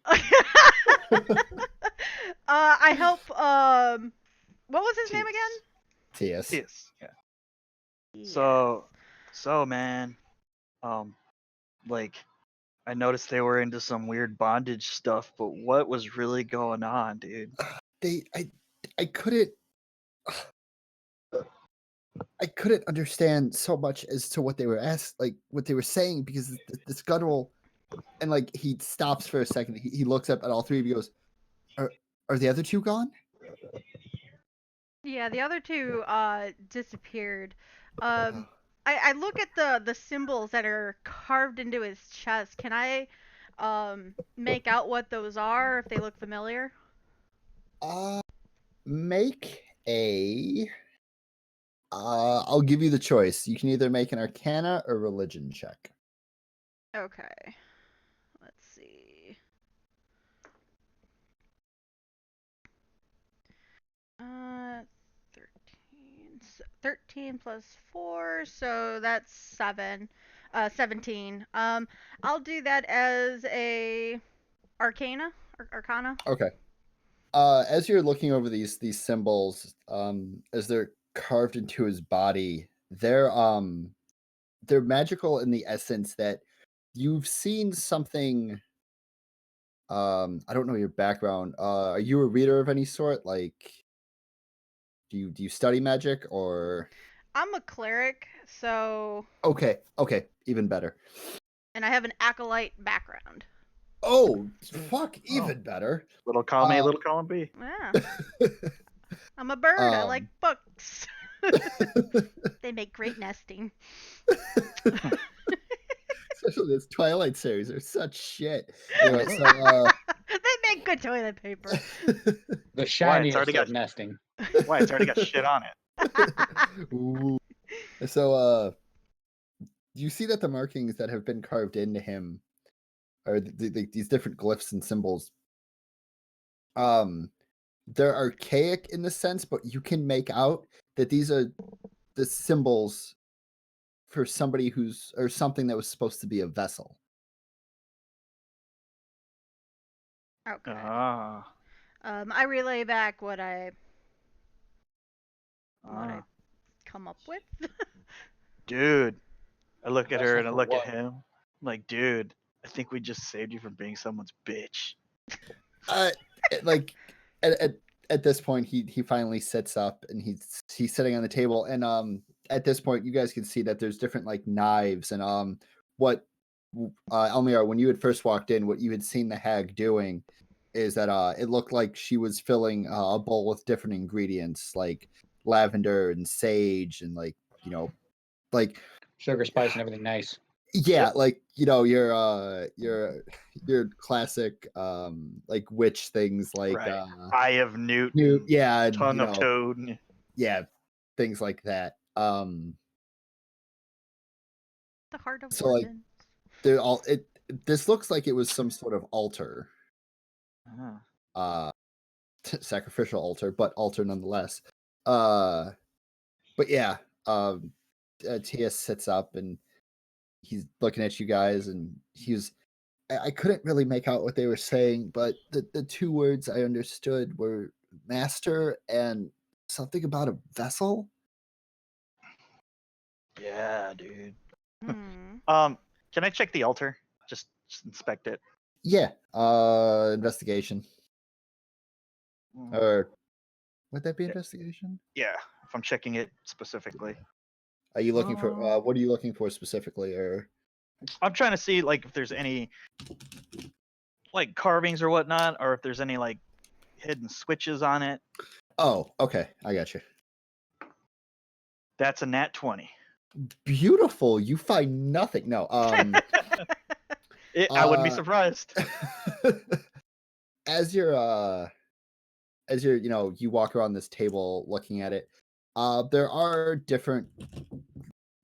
I help. What was his name again? T.S. Yes. Yeah. Yes. So man, like, I noticed they were into some weird bondage stuff, but what was really going on, dude? I couldn't understand so much as to what they were what they were saying, because this guttural, and like he stops for a second. He looks up at all three of you. Goes, are the other two gone? Yeah, the other two disappeared. I look at the symbols that are carved into his chest. Can I make out what those are if they look familiar? Make a. I'll give you the choice. You can either make an Arcana or Religion check. Okay. Let's see. 13 plus 4, so that's 17. I'll do that as a Arcana. Okay. As you're looking over these symbols, as they're carved into his body, they're magical in the essence that you've seen something. I don't know your background. Are you a reader of any sort? Like, do you study magic or? I'm a cleric, so Okay, even better. and I have an acolyte background. Oh, fuck, even better. Little column A, little column B. Yeah. I'm a bird. I like books. They make great nesting. Especially this Twilight series are such shit. Anyway, so They make good toilet paper. The shiniest already got- of nesting. Why? It's already got shit on it. ooh. So you see that the markings that have been carved into him are these different glyphs and symbols. They're archaic in the sense, but you can make out that these are the symbols for somebody or something that was supposed to be a vessel. Okay. Ah. I relay back what I Ah. come up with. Dude, I look at her Vessel and I for look what? at him. I'm like, dude, I think we just saved you from being someone's bitch. Like at this point, he finally sits up and he's sitting on the table, and at this point, you guys can see that there's different like knives and what Elmiar, when you had first walked in, what you had seen the hag doing is that it looked like she was filling a bowl with different ingredients like lavender and sage and like like Sugar, spice, and everything nice. yeah, like your classic like witch things like Right. Eye of Newt. Newt, and yeah, and, Tongue of Toad. yeah, things like that. The heart of So, like, London. they're all this looks like it was some sort of altar, Ah. sacrificial altar, but altar nonetheless. But yeah, Tia sits up and he's looking at you guys, and I couldn't really make out what they were saying, but the two words I understood were master and something about a vessel. Yeah, dude. Hmm. Can I check the altar? Just inspect it. Yeah, investigation. Or would that be Yeah. investigation? Yeah, if I'm checking it specifically. Are you looking for Oh. what are you looking for specifically? Or I'm trying to see like if there's any like carvings or whatnot, or if there's any like hidden switches on it. Oh, okay. I got you. That's a nat 20. Beautiful. You find nothing. No. I wouldn't be surprised. as you're you walk around this table looking at it, there are different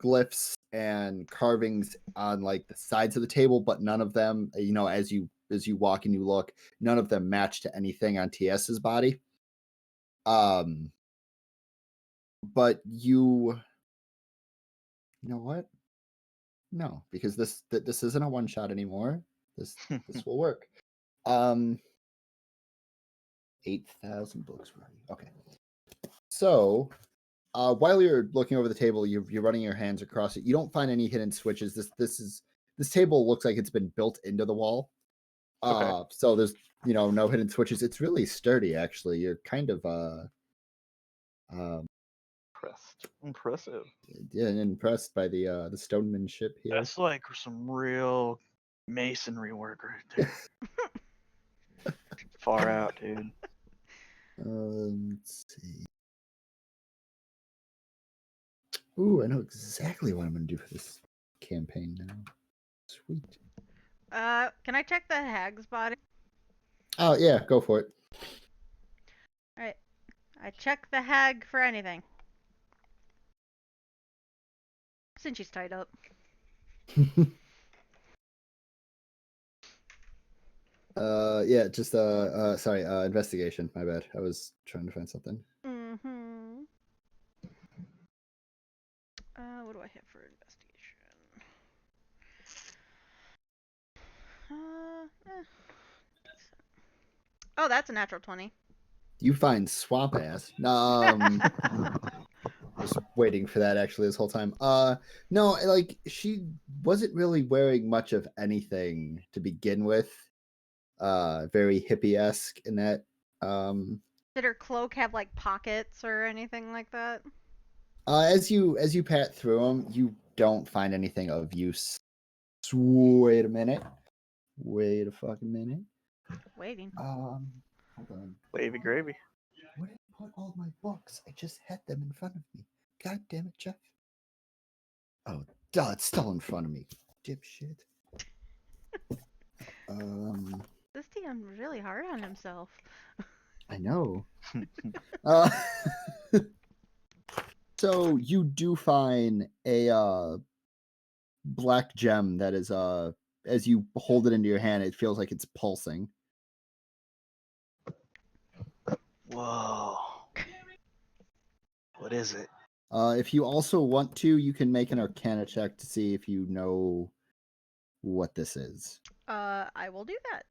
glyphs and carvings on like the sides of the table, but none of them, as you walk and you look, none of them match to anything on TS's body. But you know what? No, because this isn't a one shot anymore. This will work. 8,000 books running. Okay. So, while you're looking over the table, you're running your hands across it. You don't find any hidden switches. This table looks like it's been built into the wall. Okay. So there's no hidden switches. It's really sturdy, actually. You're kind of Impressive. yeah, impressed by the stonemanship here. That's like some real masonry work right there. Far out, dude. Let's see. Ooh, I know exactly what I'm gonna do for this campaign now. Sweet. Can I check the hag's body? Oh yeah, go for it. Alright. I check the hag for anything. Since she's tied up. Yeah, just sorry, investigation. My bad. I was trying to find something. Mm-hmm. What do I have for investigation? Oh, that's a natural 20. You find swamp ass. Was waiting for that actually this whole time. No, like she wasn't really wearing much of anything to begin with. Very hippie-esque in that. Did her cloak have like pockets or anything like that? As you pat through them, you don't find anything of use. Wait a minute. Wait a fucking minute. Waiting. Hold on. Wavy gravy. Where did I put all my books? I just had them in front of me. God damn it, Jeff. Oh, duh, it's still in front of me. Dipshit. This DM's really hard on himself. I know. uh, so you do find a black gem that is as you hold it into your hand, it feels like it's pulsing. Whoa. What is it? If you also want to, you can make an Arcana check to see if you know what this is. I will do that.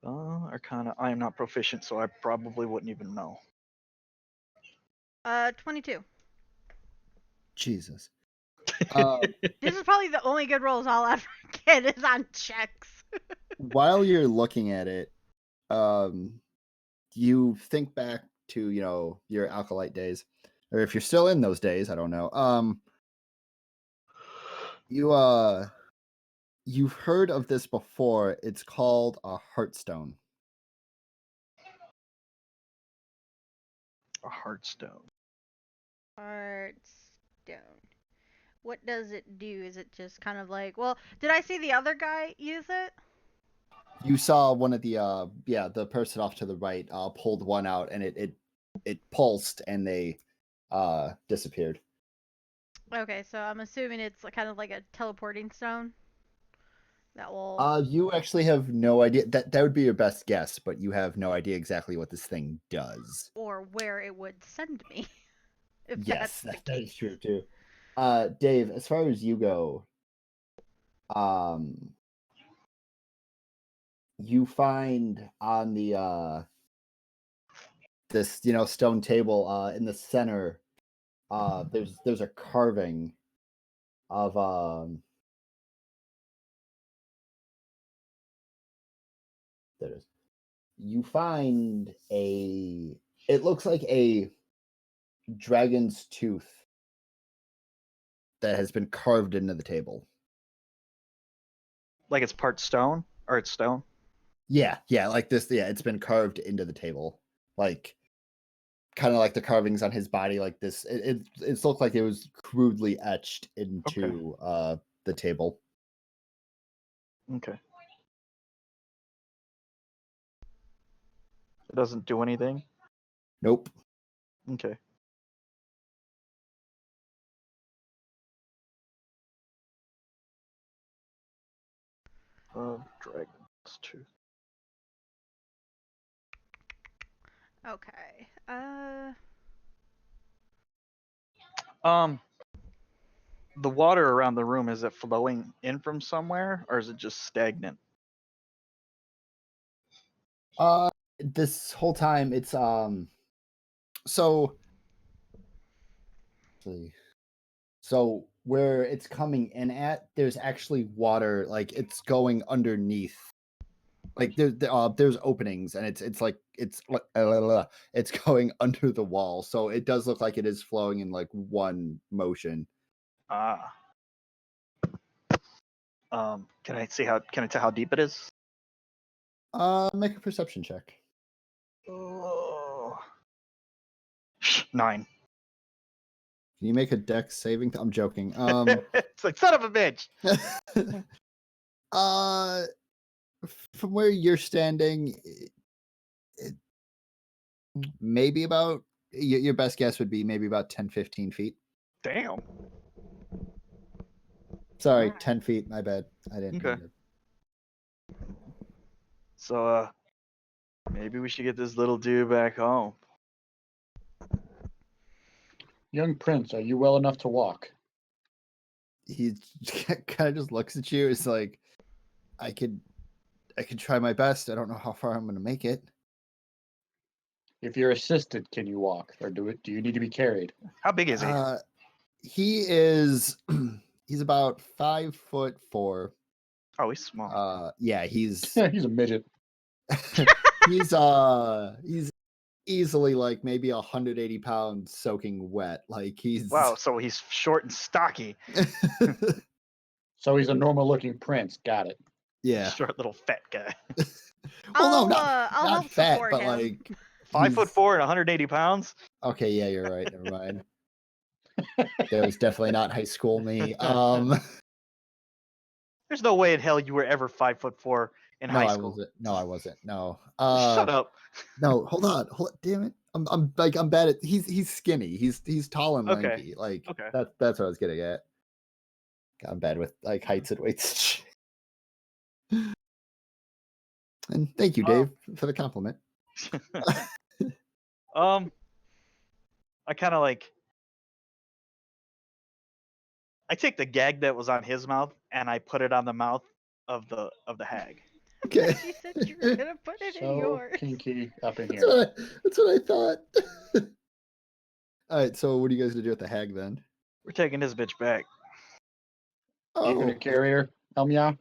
Arcana. I am not proficient, so I probably wouldn't even know. 22. Jesus. This is probably the only good rolls I'll ever get is on checks. While you're looking at it, you think back to your Alkalite days, or if you're still in those days, I don't know. You've heard of this before. It's called a Heartstone. A Heartstone. Heartstone. What does it do? Is it just kind of like, well, did I see the other guy use it? You saw one of the person off to the right pulled one out, and it pulsed, and they disappeared. Okay, so I'm assuming it's kind of like a teleporting stone. That will. You actually have no idea. That would be your best guess, but you have no idea exactly what this thing does. Or where it would send me. If Yes, that's the that case. is true too. Dave, as far as you go, you find on the this stone table in the center, there's a carving of there it is. You find it looks like a dragon's tooth that has been carved into the table. Like it's part stone? Or it's stone? Yeah, like this. Yeah, it's been carved into the table, like kind of like the carvings on his body, like this. It's looked like it was crudely etched into the table. Okay. It doesn't do anything. Nope. Okay. Dragon's Tooth. Okay. The water around the room, is it flowing in from somewhere, or is it just stagnant? This whole time it's so let's see. So where it's coming in at, there's actually water, like it's going underneath. Like there's openings, and it's like it's going under the wall, so it does look like it is flowing in like one motion. Ah. Can I tell how deep it is? Make a perception check. Oh. 9. Can you make a dex saving? I'm joking. It's like, son of a bitch. From where you're standing, maybe about your best guess would be maybe about 10-15 feet. Damn. Sorry, Alright. 10 feet. My bad. I didn't. Okay. So, maybe we should get this little dude back home. Young prince, are you well enough to walk? He kind of just looks at you. It's like, I could try my best. I don't know how far I'm going to make it. If you're assisted, can you walk, or do you need to be carried? How big is he? He is. He's about 5'4". Oh, he's small. Yeah, he's He's a midget. he's easily like maybe 180 pounds soaking wet. Like he's Wow, so he's short and stocky. So he's a normal-looking prince. Got it. Yeah. Short little fat guy. Well, no, I'll not help fat, support but him. like 5'4" and 180 pounds. Okay, yeah, you're right. Never mind. That was definitely not high school me. There's no way in hell you were ever 5'4" in No, high I school. wasn't. No, I wasn't. No. Shut up. No, hold on. Damn it. I'm bad at. He's skinny. He's tall and Okay. lanky. Like Okay. that's what I was getting at. God, I'm bad with like heights and weights. And thank you, Dave, for the compliment. I kind of like. I take the gag that was on his mouth and I put it on the mouth of the hag. Okay. You said you were gonna put it in So yours. kinky up in That's here. what I thought. All right, so what are you guys gonna do with the hag then? We're taking this bitch back. You gonna Oh, carry her, Elmia?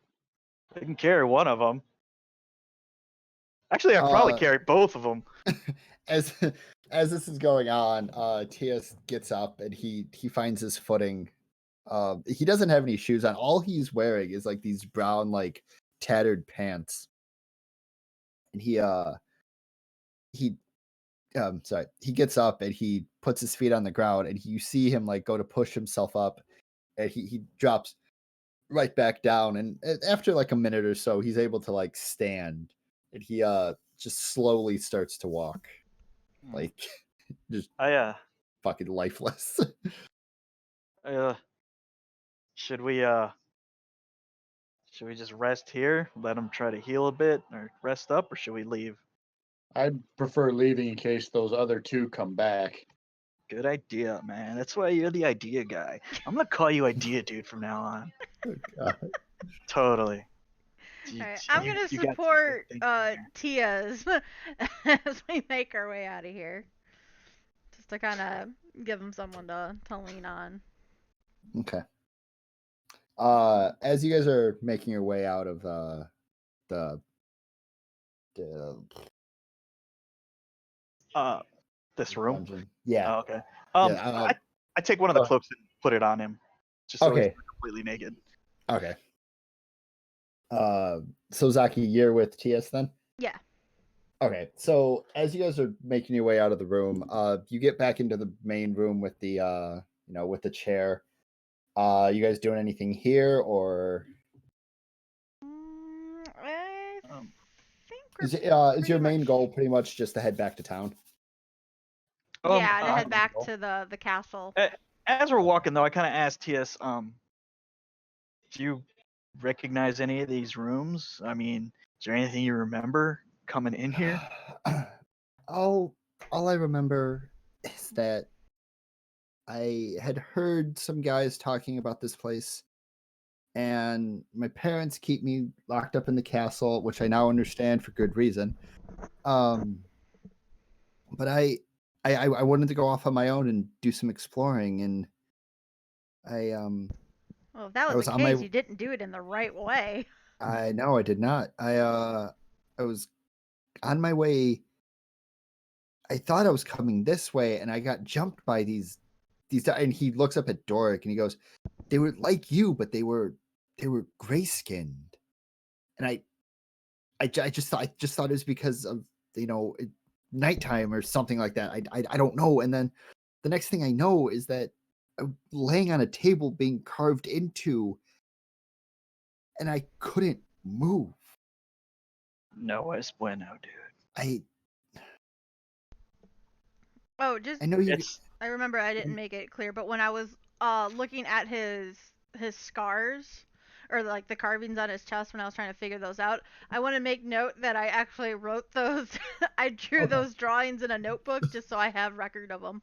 I can carry one of them. Actually, I'd probably carry both of them. as this is going on, Tias gets up and he finds his footing. He doesn't have any shoes on. All he's wearing is like these brown, like tattered pants. And he gets up and he puts his feet on the ground, and you see him like go to push himself up, and he drops right back down. And after like a minute or so, he's able to like stand, and he just slowly starts to walk, like just fucking lifeless. Should we just rest here, let him try to heal a bit, or rest up, or should we leave? I'd prefer leaving in case those other two come back. Good idea, man. That's why you're the idea guy. I'm gonna call you idea dude from now on. Oh, God. Totally. Alright, I'm gonna support Tia's as we make our way out of here. Just to kind of give him someone to lean on. Okay. As you guys are making your way out of the this room. dungeon. Yeah. Oh, okay. Yeah, I take one of the cloaks and put it on him, just so he's Okay. completely naked. Okay. So Zaki, you're with TS then? Yeah. Okay, so as you guys are making your way out of the room, you get back into the main room with the with the chair. You guys doing anything here, or I Um, think we're is your pretty main much. goal pretty much just to head back to town? Yeah, to uh, head back to the castle. as we're walking though, I kind of asked TS, do you recognize any of these rooms? I mean, is there anything you remember coming in here? All I remember is that I had heard some guys talking about this place, and my parents keep me locked up in the castle, which I now understand for good reason. Um, but I wanted to go off on my own and do some exploring, and I Well, if that I was the was on my case, you didn't do it in the right way. I no, I did not. I was on my way. I thought I was coming this way, and I got jumped by these. And he looks up at Doric, and he goes, "They were like you, but they were gray skinned." And I just thought it was because of nighttime or something like that. I don't know. And then the next thing I know is that I'm laying on a table being carved into, and I couldn't move. No es bueno, dude. I Oh, just I know you. It's I remember I didn't make it clear, but when I was looking at his scars or like the carvings on his chest when I was trying to figure those out, I want to make note that I actually wrote those. I drew Okay. those drawings in a notebook just so I have record of them.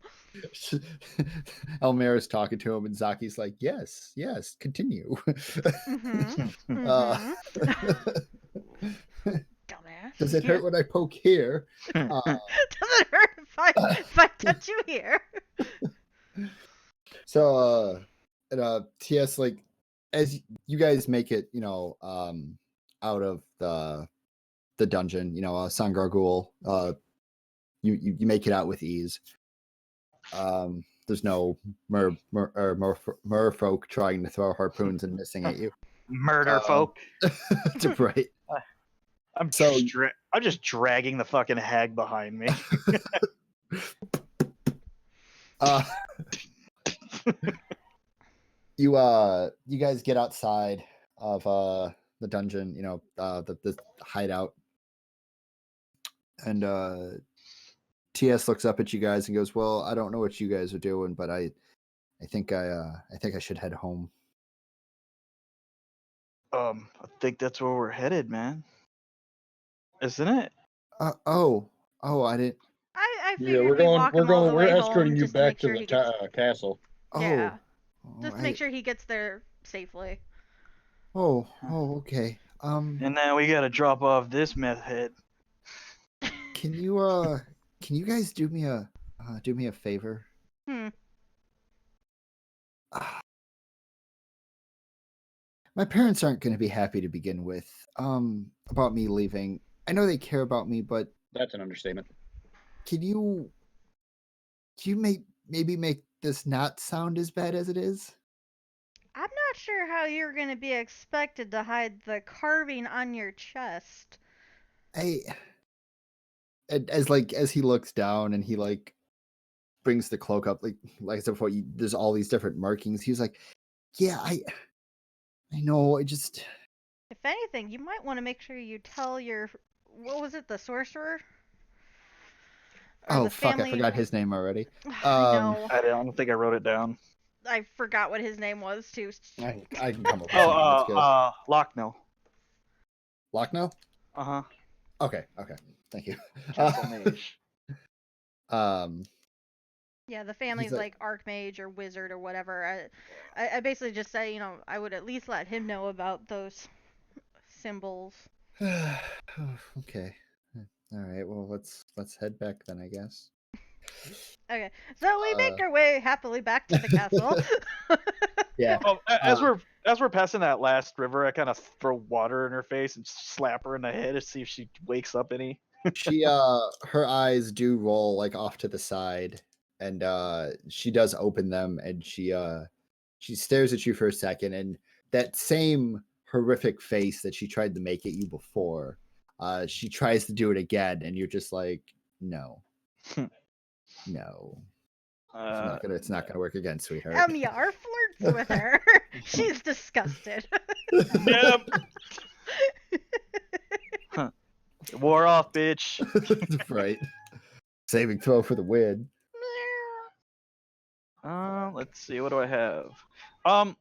Elmira's talking to him, and Zaki's like, "Yes, yes, continue." Mhm. uh, Mhm. Dumbass. does it Yeah. hurt when I poke here? Uh, Doesn't hurt if I touch you here. so, TS, like, as you guys make it, out of the dungeon, Sangargul, you make it out with ease. There's no merfolk trying to throw harpoons and missing at you. murder Um, folk. right. I'm So- I'm just dragging the fucking hag behind me. Uh, you guys get outside of the dungeon, the hideout, and TS looks up at you guys and goes, "Well, I don't know what you guys are doing, but I think I should head home." I think that's where we're headed, man. Isn't it? Oh, I didn't. I Yeah, figured we're we'd going. walk We're him all going. the We're way escorting home you just to make back to sure the he gets. castle. Yeah. Oh, Just to make sure he gets there safely. Okay. And now we gotta drop off this meth head. Can you guys do me a favor? Hmm. My parents aren't going to be happy to begin with. About me leaving. I know they care about me, but That's an understatement. can you maybe make this not sound as bad as it is? I'm not sure how you're gonna be expected to hide the carving on your chest. As he looks down and he like brings the cloak up, like I said before, there's all these different markings. He was like, "Yeah, I know. I just If anything, you might want to make sure you tell your what was it, the sorcerer or oh the fuck, I family. forgot his name already." I know. I don't think I wrote it down. I forgot what his name was too. I can come up with Oh, something that's good. Lochno. Lochno? Uh-huh. Okay, thank you. Castle Mage. Yeah, the family's like archmage or wizard or whatever. I basically just say, I would at least let him know about those symbols. Okay. All right. Well, let's head back then, I guess. Okay, so we make our way happily back to the castle. Yeah. As we're passing that last river, I kind of throw water in her face and slap her in the head to see if she wakes up any. She her eyes do roll like off to the side, and she does open them, and she stares at you for a second, and that same horrific face that she tried to make at you before She tries to do it again, and you're just like, no, no, it's not gonna work again, sweetheart. Emiar flirts with her. She's disgusted. Yep. War off, bitch. Right. Saving throw for the win. Let's see. What do I have? I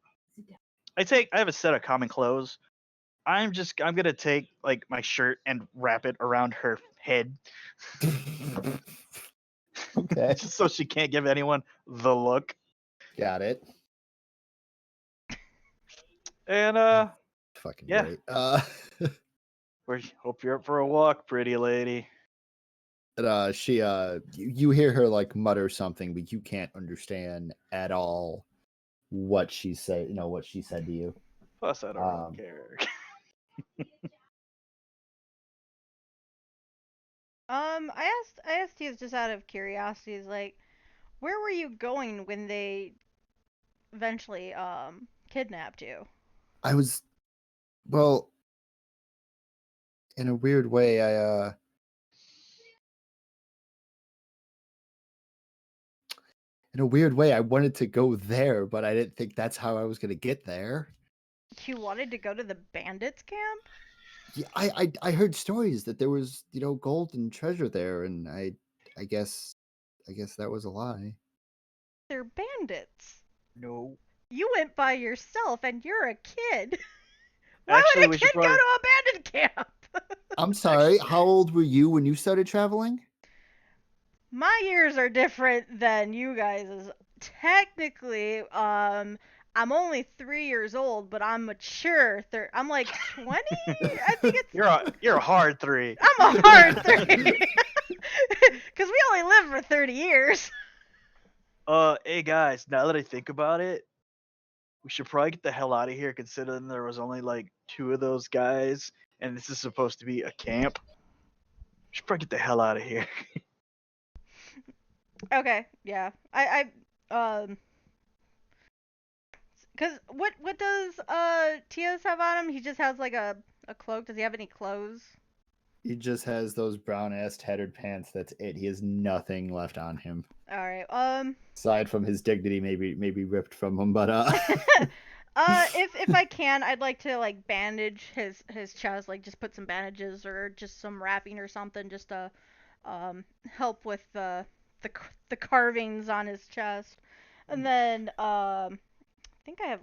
have a set of common clothes. I'm gonna take like my shirt and wrap it around her head, Okay. just so she can't give anyone the look. Got it. And Fucking Yeah. great. hope you're up for a walk, pretty lady. And she you hear her like mutter something, but you can't understand at all what she said, what she said to you. Plus, I don't really care. I asked you just out of curiosity, is like, where were you going when they eventually kidnapped you? I was, well, in a weird way, I wanted to go there, but I didn't think that's how I was gonna get there. You wanted to go to the bandits camp? Yeah, I heard stories that there was, gold and treasure there, and I guess that was a lie. They're bandits. No. You went by yourself and you're a kid. Why Actually, would we a should kid go probably- to a bandit camp? I'm sorry, how old were you when you started traveling? My years are different than you guys'. Technically, I'm only 3 years old, but I'm mature. I'm like 20? I think it's. You're a hard 3. I'm a hard 30. Because we only live for 30 years. Hey guys, now that I think about it, we should probably get the hell out of here, considering there was only like 2 of those guys, and this is supposed to be a camp. We should probably get the hell out of here. Okay, yeah. Cause what does Tia's have on him? He just has like a cloak. Does he have any clothes? He just has those brown ass tattered pants. That's it. He has nothing left on him. All right. Aside from his dignity, maybe ripped from him, but if I can, I'd like to like bandage his chest, like just put some bandages or just some wrapping or something, just to help with the carvings on his chest. And then I think I have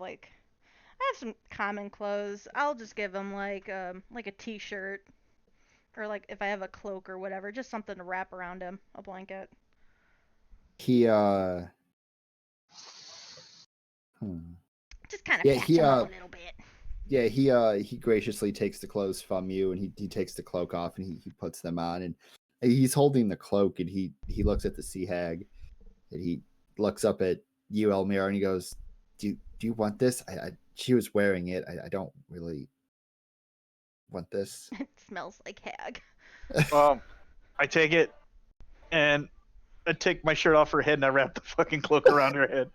some common clothes. I'll just give him like a t-shirt, or like if I have a cloak or whatever, just something to wrap around him, a blanket. he Just kind of Yeah, patch he, him up a little bit. yeah, he graciously takes the clothes from you, and he takes the cloak off, and he puts them on, and he's holding the cloak, and he looks at the sea hag, and he looks up at you, Elmira, and he goes, do you want this? She was wearing it. I don't really want this. It smells like hag. I take it, and I take my shirt off her head, and I wrap the fucking cloak around her head.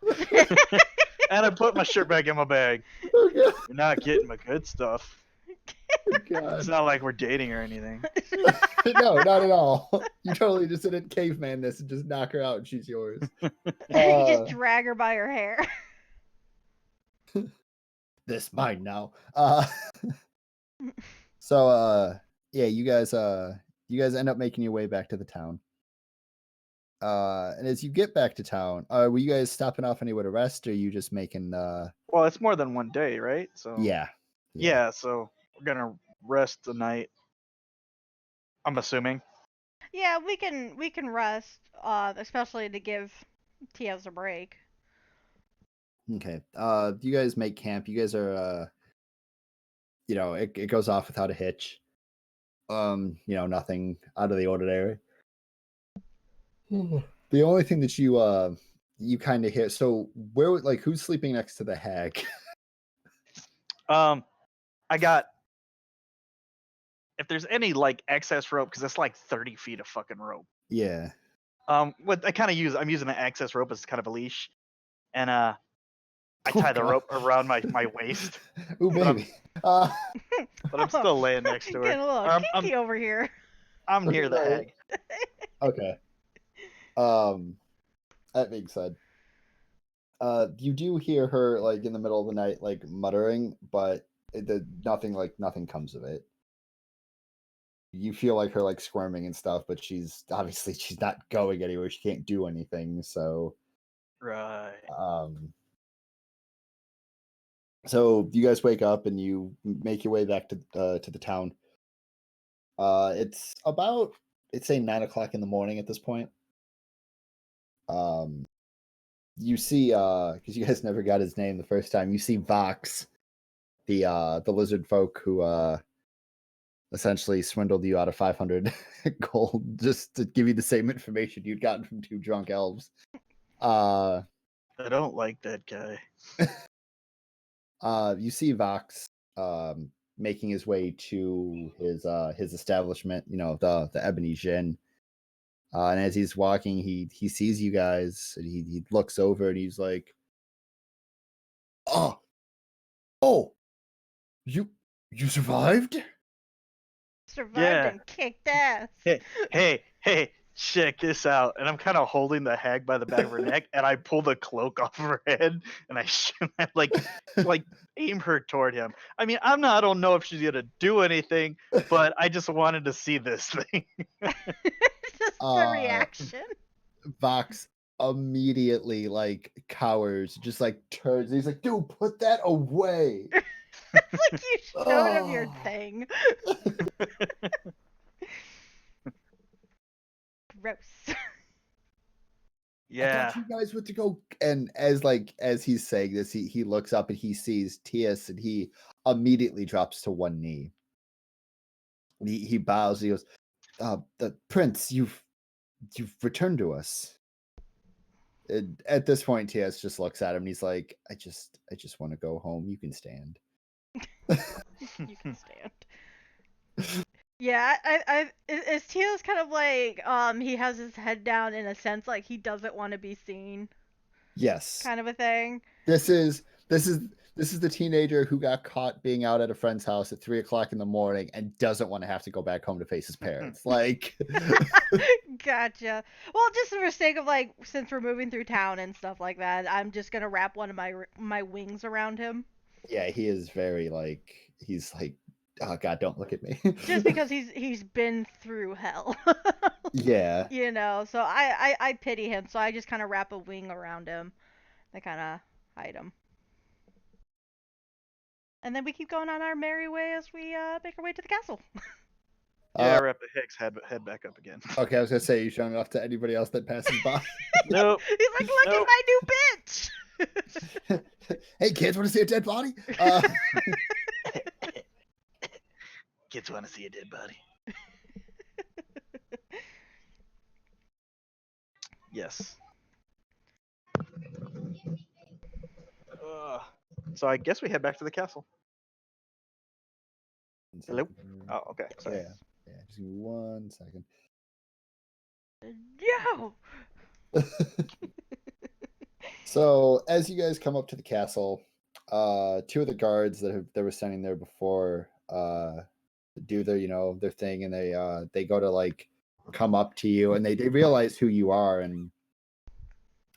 And I put my shirt back in my bag. Oh, God. You're not getting my good stuff. God. It's not like we're dating or anything. No, not at all. You totally just didn't caveman this and just knock her out and she's yours. You just drag her by her hair. This mine now. Yeah, you guys end up making your way back to the town. And as you get back to town, were you guys stopping off anywhere to rest, or are you just making Well, it's more than one day, right? So Yeah. So we're gonna rest the night. I'm assuming. Yeah, we can rest, especially to give Tia's a break. Okay. You guys make camp. You guys are it goes off without a hitch. Nothing out of the ordinary. The only thing that you kind of hear, so who's sleeping next to the hag? I got, if there's any like excess rope, because it's like 30 feet of fucking rope. Yeah. What I'm using the excess rope as kind of a leash, and I tie the God. rope around my waist. Ooh, baby. But but I'm still laying next to her. Getting a little I'm kinky over here. I'm near the Right. hag. Okay. That being said, you do hear her like in the middle of the night, like muttering, but nothing comes of it. You feel like her like squirming and stuff, but she's not going anywhere. She can't do anything. So, Right. so you guys wake up and you make your way back to the town. It's about, it's say 9 o'clock in the morning at this point. You see, because you guys never got his name the first time. You see Vox, the lizard folk who essentially swindled you out of 500 gold just to give you the same information you'd gotten from two drunk elves. I don't like that guy. You see Vox making his way to his establishment, the Ebony Gin. And as he's walking, he sees you guys, and he looks over and he's like, "Oh, you survived?" Survived Yeah. and kicked ass. Hey, check this out. And I'm kind of holding the hag by the back of her neck, and I pull the cloak off her head, and I like aim her toward him. I mean, I don't know if she's gonna do anything, but I just wanted to see this thing. Just the reaction. Vox immediately like cowers, just like turns. He's like, "Dude, put that away." It's like you showed him your Oh. thing. Gross. Yeah. I thought you guys were to go. And as he's saying this, he looks up and he sees Tias, and he immediately drops to one knee. He bows. He goes, "The prince, you've returned to us." And at this point, Tias just looks at him and he's like, I just want to go home. You can stand." You can stand. Yeah, is Teal's kind of like he has his head down in a sense, like he doesn't want to be seen, Yes. kind of a thing. This is the teenager who got caught being out at a friend's house at 3 o'clock in the morning and doesn't want to have to go back home to face his parents. Like, Gotcha. Well, just for the sake of like, since we're moving through town and stuff like that, I'm just gonna wrap one of my wings around him. yeah, he is very like, he's like, "Oh God, don't look at me." Just because he's been through hell. Yeah. You know, so I pity him, so I just kind of wrap a wing around him. I kind of hide him. And then we keep going on our merry way as we make our way to the castle. Yeah, wrap the hag's head back up again. Okay, I was gonna say, you showing off to anybody else that passes by. Nope. He's like, look Nope. at my new bitch. Hey kids, want to see a dead body? Kids want to see a dead body. Yes. So I guess we head back to the castle. Hello? Oh, okay. Sorry. Yeah, just give me 1 second. Yo. So as you guys come up to the castle, two of the guards that were standing there before do their their thing, and they go to like come up to you, and they realize who you are, and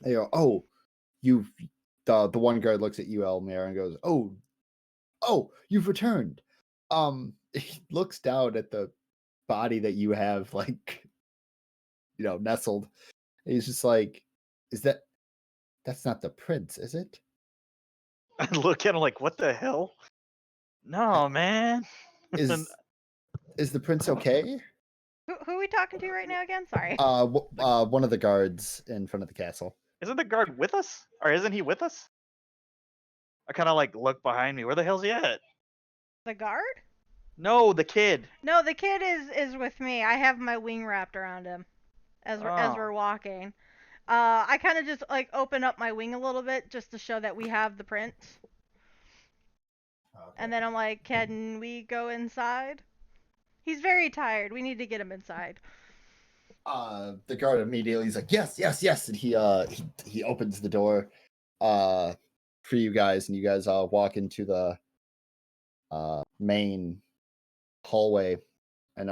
they go, "Oh, you've..." The one guard looks at you, Elmir, and goes, "Oh, you've returned." He looks down at the body that you have like nestled. And he's just like, that's not the prince, is it?" I look at him like, what the hell? No, man. Is the prince okay? Who are we talking to right now again? Sorry. One of the guards in front of the castle. Isn't the guard with us? Or isn't he with us? I kind of like look behind me. Where the hell's he at? The guard? No, the kid. No, the kid is with me. I have my wing wrapped around him as we're walking. I kind of just like open up my wing a little bit just to show that we have the prince. Okay. And then I'm like, can we go inside? He's very tired. We need to get him inside. The guard immediately is like, yes, and he opens the door for you guys, and you guys walk into the main hallway, and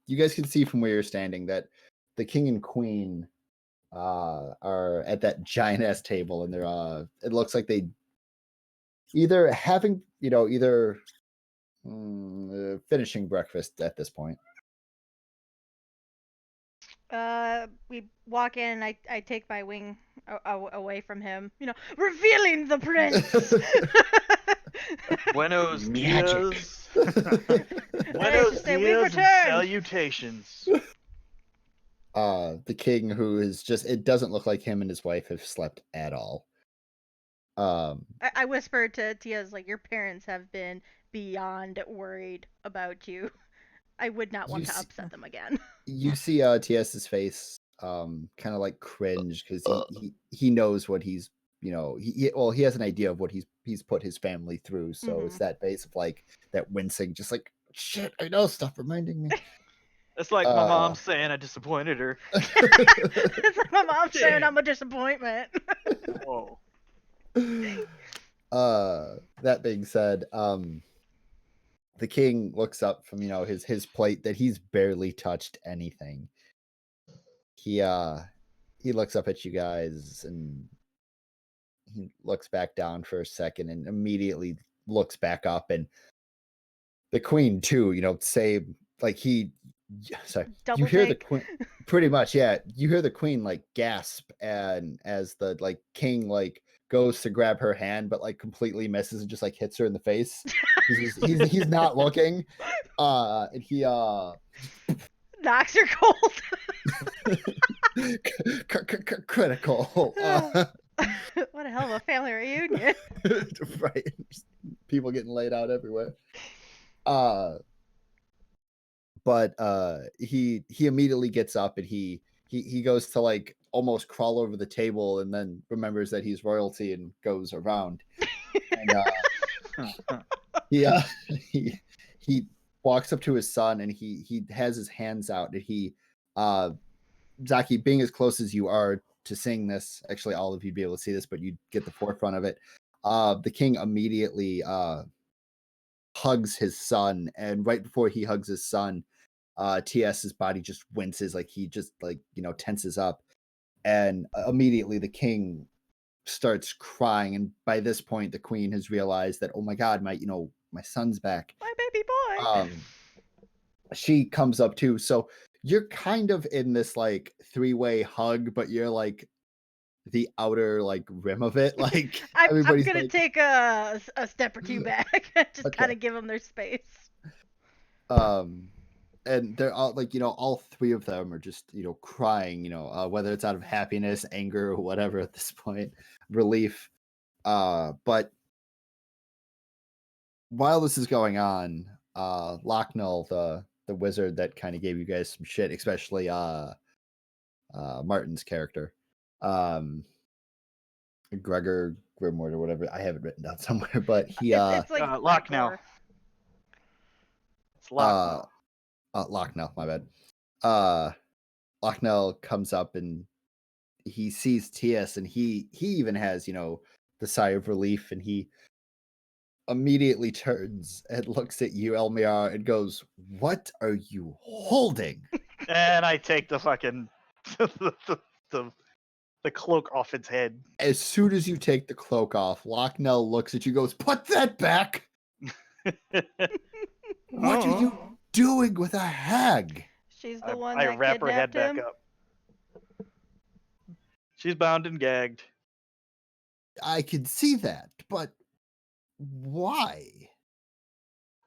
you guys can see from where you're standing that the king and queen are at that giant ass table, and they're it looks like they either having finishing breakfast at this point. We walk in. I take my wing away from him. Revealing the prince. Buenos Magic. dias. I Buenos should say, "We've dias and returned." salutations. The king, who is just, it doesn't look like him and his wife have slept at all. I whispered to Tia's, like, your parents have been beyond worried about you. I would not want to upset them again. You see TS's face kind of like cringe because he knows what he's he has an idea of what he's put his family through, so it's that face of like that wincing, just like, shit, I know, stop reminding me. It's like my mom saying I disappointed her. It's like my mom saying I'm a disappointment. Whoa. That being said, the king looks up from his plate that he's barely touched anything. He looks up at you guys, and he looks back down for a second and immediately looks back up, and the queen too, say, like, sorry, Double you hear take. the queen pretty much, yeah, you hear the queen like gasp, and as the like king like goes to grab her hand but like completely misses and just like hits her in the face. He's not looking, and he Knocks her cold. critical. What a hell of a family reunion. Right, people getting laid out everywhere. But he immediately gets up, and he goes to like almost crawl over the table, and then remembers that he's royalty and goes around. And he walks up to his son, and he has his hands out, and he Zaki, being as close as you are to seeing this, actually all of you'd be able to see this, but you get the forefront of it. The king immediately hugs his son, and right before he hugs his son, TS's body just winces, like he just like tenses up, and immediately the king starts crying. And by this point, the queen has realized that, oh my god, my son's back, My baby boy. She comes up too, so you're kind of in this like three-way hug, but you're like the outer like rim of it, like I'm everybody's gonna like, take a step or two back. Just Okay. kind of give them their space. And they're all like, all three of them are just crying, whether it's out of happiness, anger, or whatever at this point, relief. But while this is going on, Locknell, the wizard that kind of gave you guys some shit, especially Martin's character, Gregor Grimward or whatever, I have it written down somewhere, but he It's like Locknell. It's Locknell. Locknell, my bad. Locknell comes up, and he sees TS, and he even has the sigh of relief, and he immediately turns and looks at you, Elmiar, and goes, "What are you holding?" And I take the fucking the cloak off its head. As soon as you take the cloak off, Locknell looks at you, goes, "Put that back! What are you doing with a hag?" She's the one I that wrap her head kidnapped back him. up. She's bound and gagged. I can see that, but why?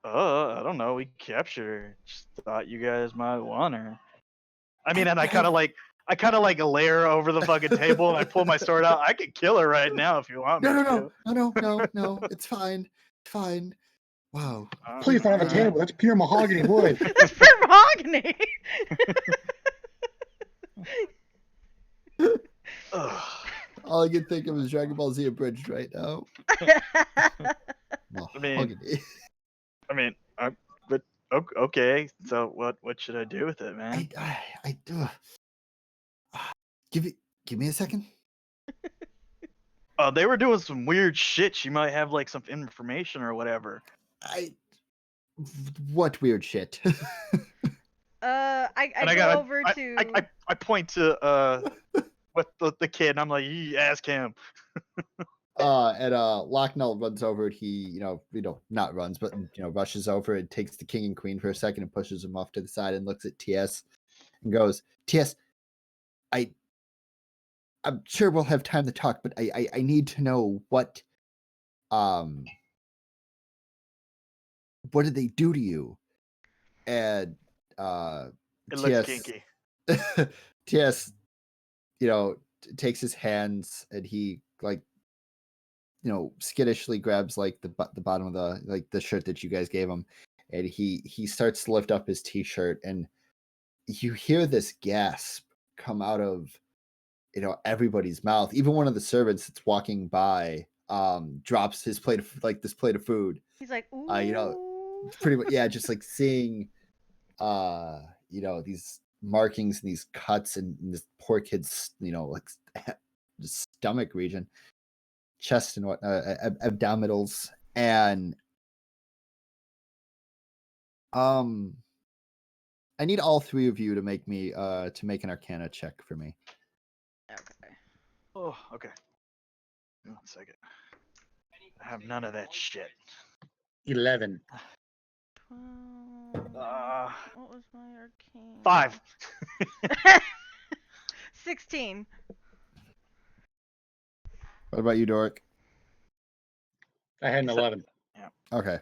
I don't know. We captured her. Just thought you guys might want her. I mean, and I kind of like lay her over the fucking table, and I pull my sword out. I could kill her right now if you want me to. No, it's fine. Fine. Wow. Please don't have a table. That's pure mahogany wood. That's pure mahogany. All I can think of is Dragon Ball Z abridged right now. I mean, but okay. So what should I do with it, man? I do. Give me a second. They were doing some weird shit. She might have like some information or whatever. What weird shit? I And I go got over I, to. I point to with the kid, and I'm like, "You ask him." And Locknell runs over. He, not runs, but rushes over and takes the king and queen for a second and pushes him off to the side and looks at TS and goes, "TS, I'm sure we'll have time to talk, but I need to know what did they do to you?" And It looks TS kinky. TS, takes his hands and he skittishly grabs like the bottom of the shirt that you guys gave him, and he starts to lift up his t-shirt, and you hear this gasp come out of everybody's mouth. Even one of the servants that's walking by drops his plate of this plate of food. He's like, You know, ooh. pretty much, yeah, just like seeing these markings and these cuts and this poor kid's stomach region, chest and what abdominals. And I need all three of you to make an Arcana check for me. Okay. Oh, okay. 1 second. I have none of that shit. 11. 12. What was my arcane? 5. 16. What about you, Doric? I had an 11. Okay.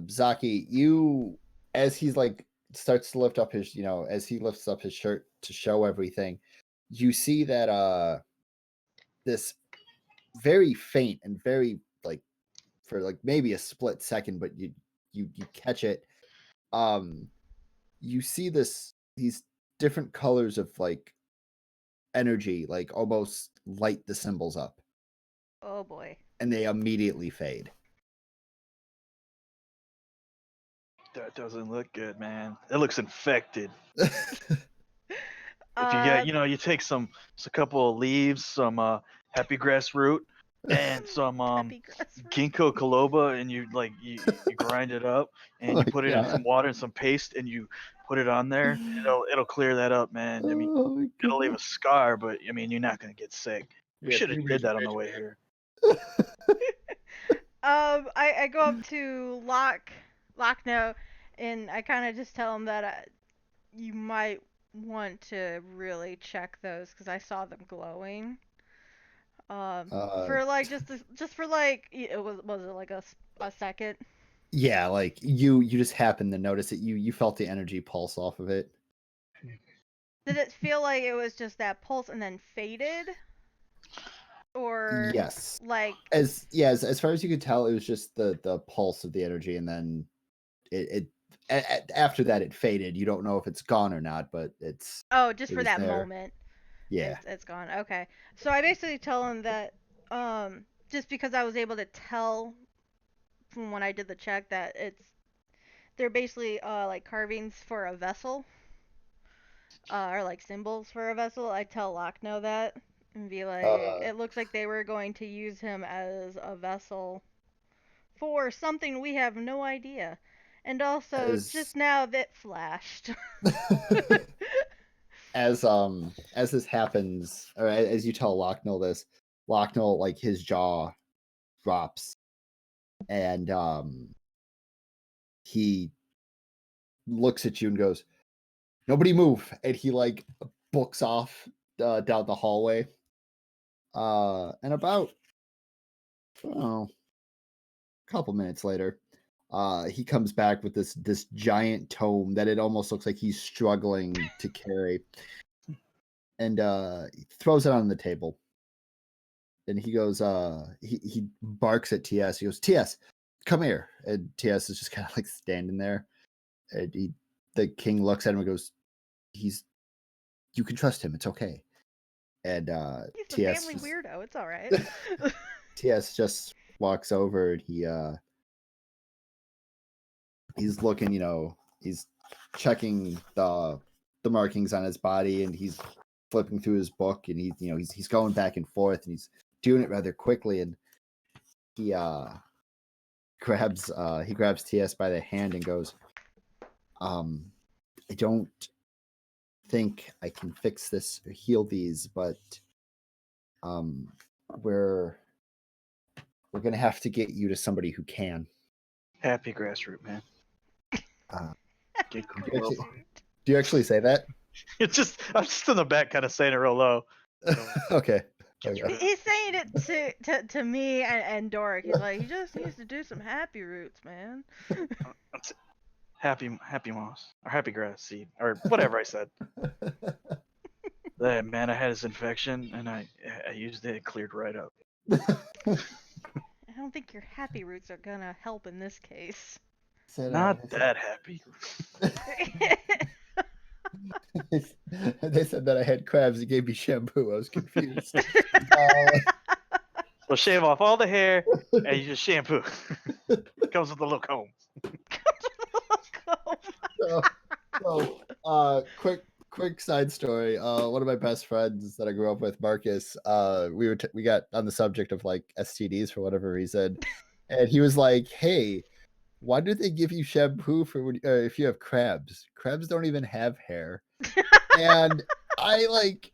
Zaki, you, as he's starts to lift up his, as he lifts up his shirt to show everything, you see that this very faint and very for maybe a split second, but you catch it. You see these different colors of energy, almost light the symbols up, Oh boy. and they immediately fade. That doesn't look good, man. It looks infected. If you Uh, get, you take a couple of leaves, some happy grass root, and some peppy grass root. ginkgo biloba, and you grind it up, and you put it in God. some water and some paste, and you put it on there. It'll clear that up, man. I mean, Oh my it'll leave God. a scar, but I mean, you're not gonna get sick. We Yeah, should have pretty did that on rich the way man. here. I go up to Lockno, and I kind of just tell him that you might want to really check those because I saw them glowing. For just for it was it like a second? Yeah, you just happened to notice it. You felt the energy pulse off of it. Did it feel like it was just that pulse and then faded? Or Yes. as As far as you could tell, it was just the pulse of the energy, and then after that it faded. You don't know if it's gone or not, but just it for for that there. moment. Yeah. It's gone. Okay. So I basically tell him that just because I was able to tell from when I did the check that they're basically carvings for a vessel. Or symbols for a vessel. I tell Lockno that and be like, it looks like they were going to use him as a vessel for something we have no idea. And also, just now that flashed. As this happens, or as you tell Locknell this, Locknell his jaw drops, and he looks at you and goes, "Nobody move," and he books off down the hallway. And about a couple minutes later, he comes back with this giant tome that it almost looks like he's struggling to carry, and he throws it on the table. And he goes, he barks at TS. He goes, "TS, come here." And TS is just kind of standing there. And the king looks at him and goes, "You can trust him. It's okay." And He's the TS family just, weirdo. It's all right. TS just walks over and he's looking, he's checking the markings on his body, and he's flipping through his book, and he's going back and forth, and he's doing it rather quickly, and he grabs TS by the hand and goes, I don't think I can fix this or heal these, but we're gonna have to get you to somebody who can. Happy grassroot, man. Uh, Get do, you actually, Google. do you actually say that? It's just I'm just in the back, kind of saying it real low. Okay. Gets Okay. rid- He's saying it to me and Doric. He's like, he just needs to do some happy roots, man. Happy moss or happy grass seed or whatever I said. Hey, man, I had this infection and I used it. It cleared right up. I don't think your happy roots are gonna help in this case. Not that happy. They said that I had crabs. He gave me shampoo. I was confused. So shave off all the hair and you just shampoo. It comes with a little comb. Quick side story. One of my best friends that I grew up with, Marcus. We got on the subject of like STDs for whatever reason, and he was like, "Hey, why do they give you shampoo for if you have crabs? Crabs don't even have hair." And I like,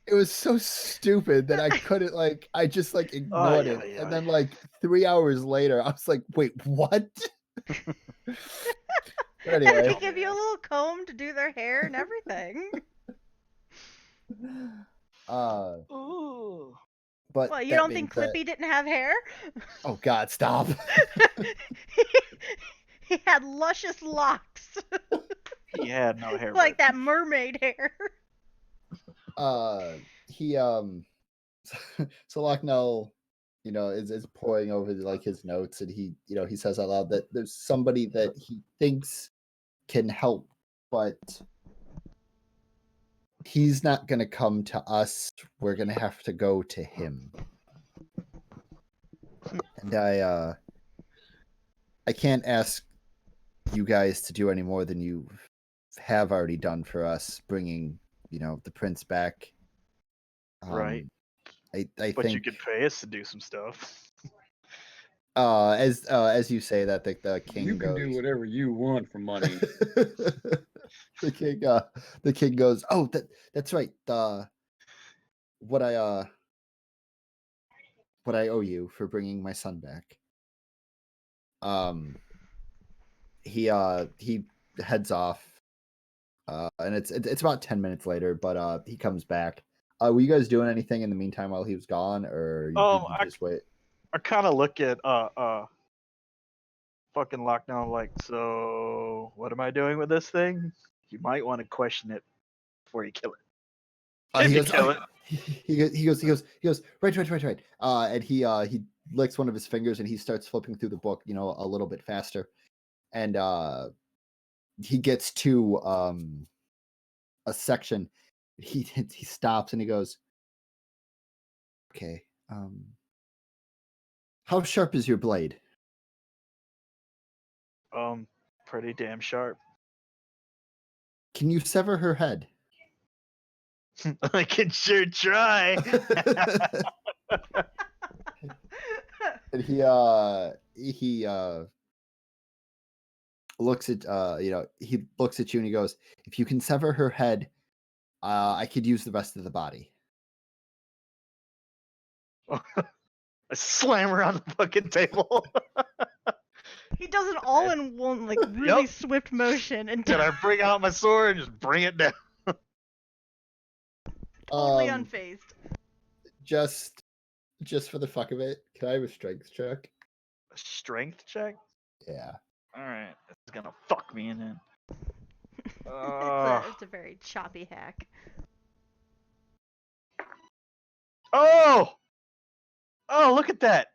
it was so stupid that I couldn't I just ignored it. And then 3 hours later, I was like, "Wait, what?" But anyway, They give you a little comb to do their hair and everything. Ooh. But Well, you that don't being think said- Clippy didn't have hair? Oh God, stop! He had luscious locks. He had no hair. Like that mermaid hair. He so Locknell, is poring over his notes, and he says out loud that there's somebody that he thinks can help, but he's not gonna come to us. We're gonna have to go to him. And I can't ask you guys to do any more than you have already done for us, bringing the prince back. Right. I But think you could pay us to do some stuff. as you say that the king You can goes, do whatever you want for money. the king goes, "Oh, that's right. What I owe you for bringing my son back." He heads off, and it's about 10 minutes later, but he comes back. Were you guys doing anything in the meantime while he was gone, or did you just wait? I kind of look at fucking lockdown like, so what am I doing with this thing? You might want to question it before you kill it. If you kill it. He goes, right. And he licks one of his fingers and he starts flipping through the book, a little bit faster. And he gets to a section. He stops and he goes, "Okay, how sharp is your blade?" Pretty damn sharp. "Can you sever her head?" I can sure try. And he looks at he looks at you and he goes, "If you can sever her head, I could use the rest of the body." I slam her on the fucking table. He does it all in one really swift motion and Then I bring out my sword and just bring it down. totally unfazed. Just for the fuck of it, can I have a strength check? A strength check? Yeah. Alright, this is gonna fuck me in it. It's a very choppy hack. Oh! Oh, look at that!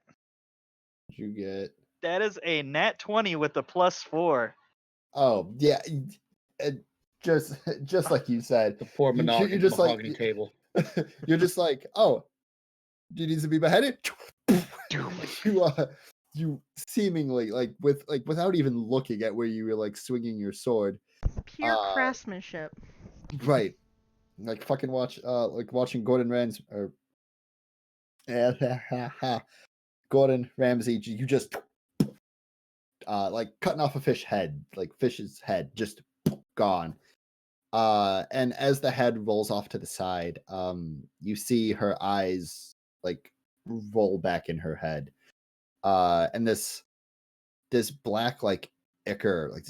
Did you get? That is a nat 20 with a +4. Oh yeah, just like you said, The poor you're just mahogany table. You're just like, "Oh, do you need to be beheaded?" You seemingly without even looking at where you were swinging your sword. Pure craftsmanship. Right. Like fucking watching Gordon Ramsay or Gordon Ramsay, you just like cutting off a fish head, like fish's head, just gone. And as the head rolls off to the side, you see her eyes like roll back in her head. And this black like ichor, like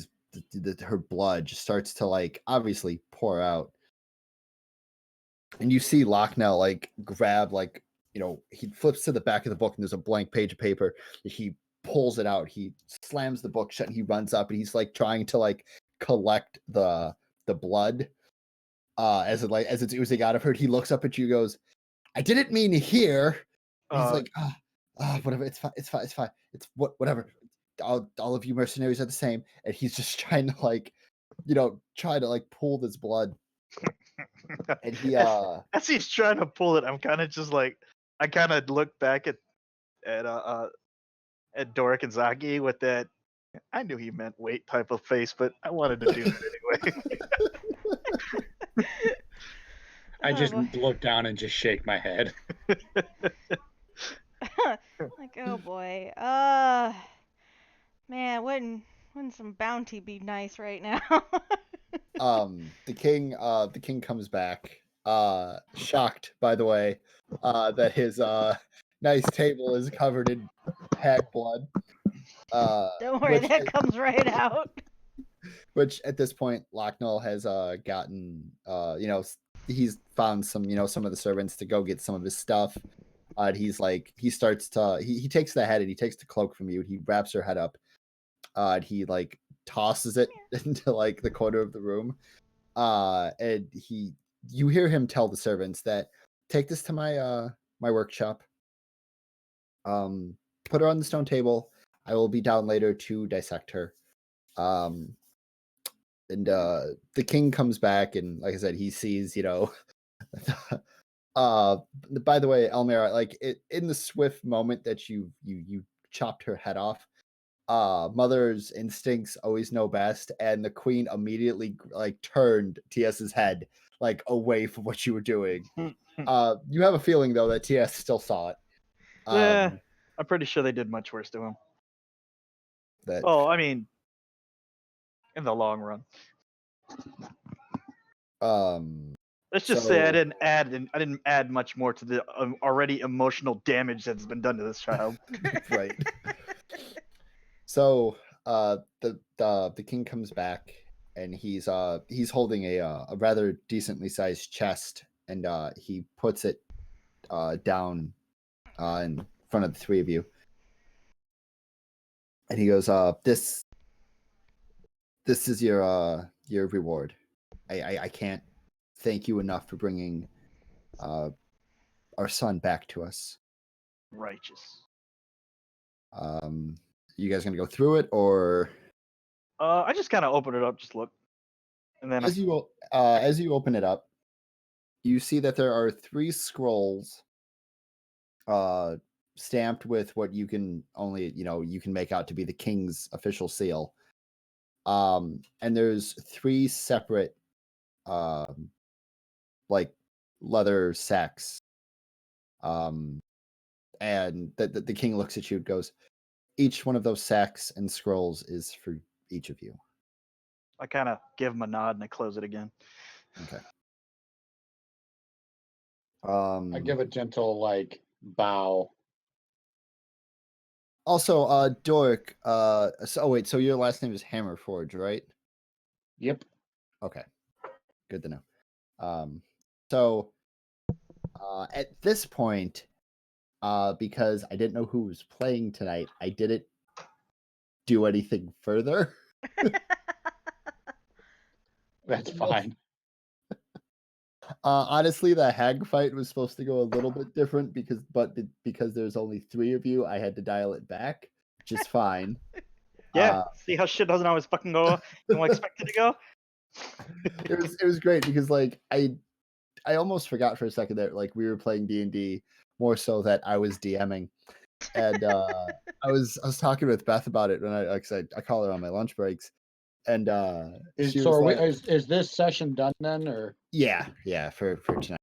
her blood just starts to like obviously pour out. And you see Locknell like grab like, he flips to the back of the book and there's a blank page of paper. He pulls it out. He slams the book shut and he runs up and he's like trying to like collect the blood as it's oozing out of her. He looks up at you, goes, "I didn't mean here." He's like, whatever. It's fine. It's fine. It's fine. It's whatever. All of you mercenaries are the same. And he's just trying to like, try to like pull this blood. And he as he's trying to pull it, I'm kind of just like, I kind of look back at Doric and Zaki with that. I knew he meant wait type of face, but I wanted to do it anyway. I just look down and just shake my head. Like, oh boy. Man, wouldn't some bounty be nice right now? the king comes back, shocked, by the way, that his nice table is covered in hag blood. Don't worry, that comes right out. Which at this point, Locknell has gotten, he's found some, some of the servants to go get some of his stuff. He's like, he starts to, he takes the head and he takes the cloak from you. He wraps her head up. And he like tosses it into like the corner of the room. And you hear him tell the servants that take this to my my workshop. Put her on the stone table. I will be down later to dissect her. And the king comes back and like I said, he sees, by the way, Elmira, like in the swift moment that you chopped her head off, mother's instincts always know best, and the queen immediately like turned TS's head like away from what you were doing. You have a feeling though that TS still saw it. Yeah, I'm pretty sure they did much worse to him. I mean, in the long run. Let's just say I didn't add much more to the already emotional damage that's been done to this child. Right. So the king comes back and he's holding a rather decently sized chest, and he puts it down in front of the three of you, and he goes, this is your reward. I can't thank you enough for bringing our son back to us. Righteous. You guys gonna go through it, or I just kind of open it up, just look, and then as you open it up, you see that there are 3 scrolls stamped with what you can only you can make out to be the king's official seal. And there's 3 separate like leather sacks. And the king looks at you and goes, each one of those sacks and scrolls is for each of you. I kind of give him a nod and I close it again. Okay. I give a gentle like bow. Also, Doric, so your last name is Hammerforge, right? Yep. Okay. Good to know. So at this point, because I didn't know who was playing tonight, I didn't do anything further. That's fine. Honestly, the hag fight was supposed to go a little bit different because there's only 3 of you, I had to dial it back, which is fine. Yeah, see how shit doesn't always fucking go how I expect it to go. It was great because like I almost forgot for a second that like we were playing D&D, more so that I was DMing, and I was talking with Beth about it when I call her on my lunch breaks, and Is this session done then, or yeah for tonight.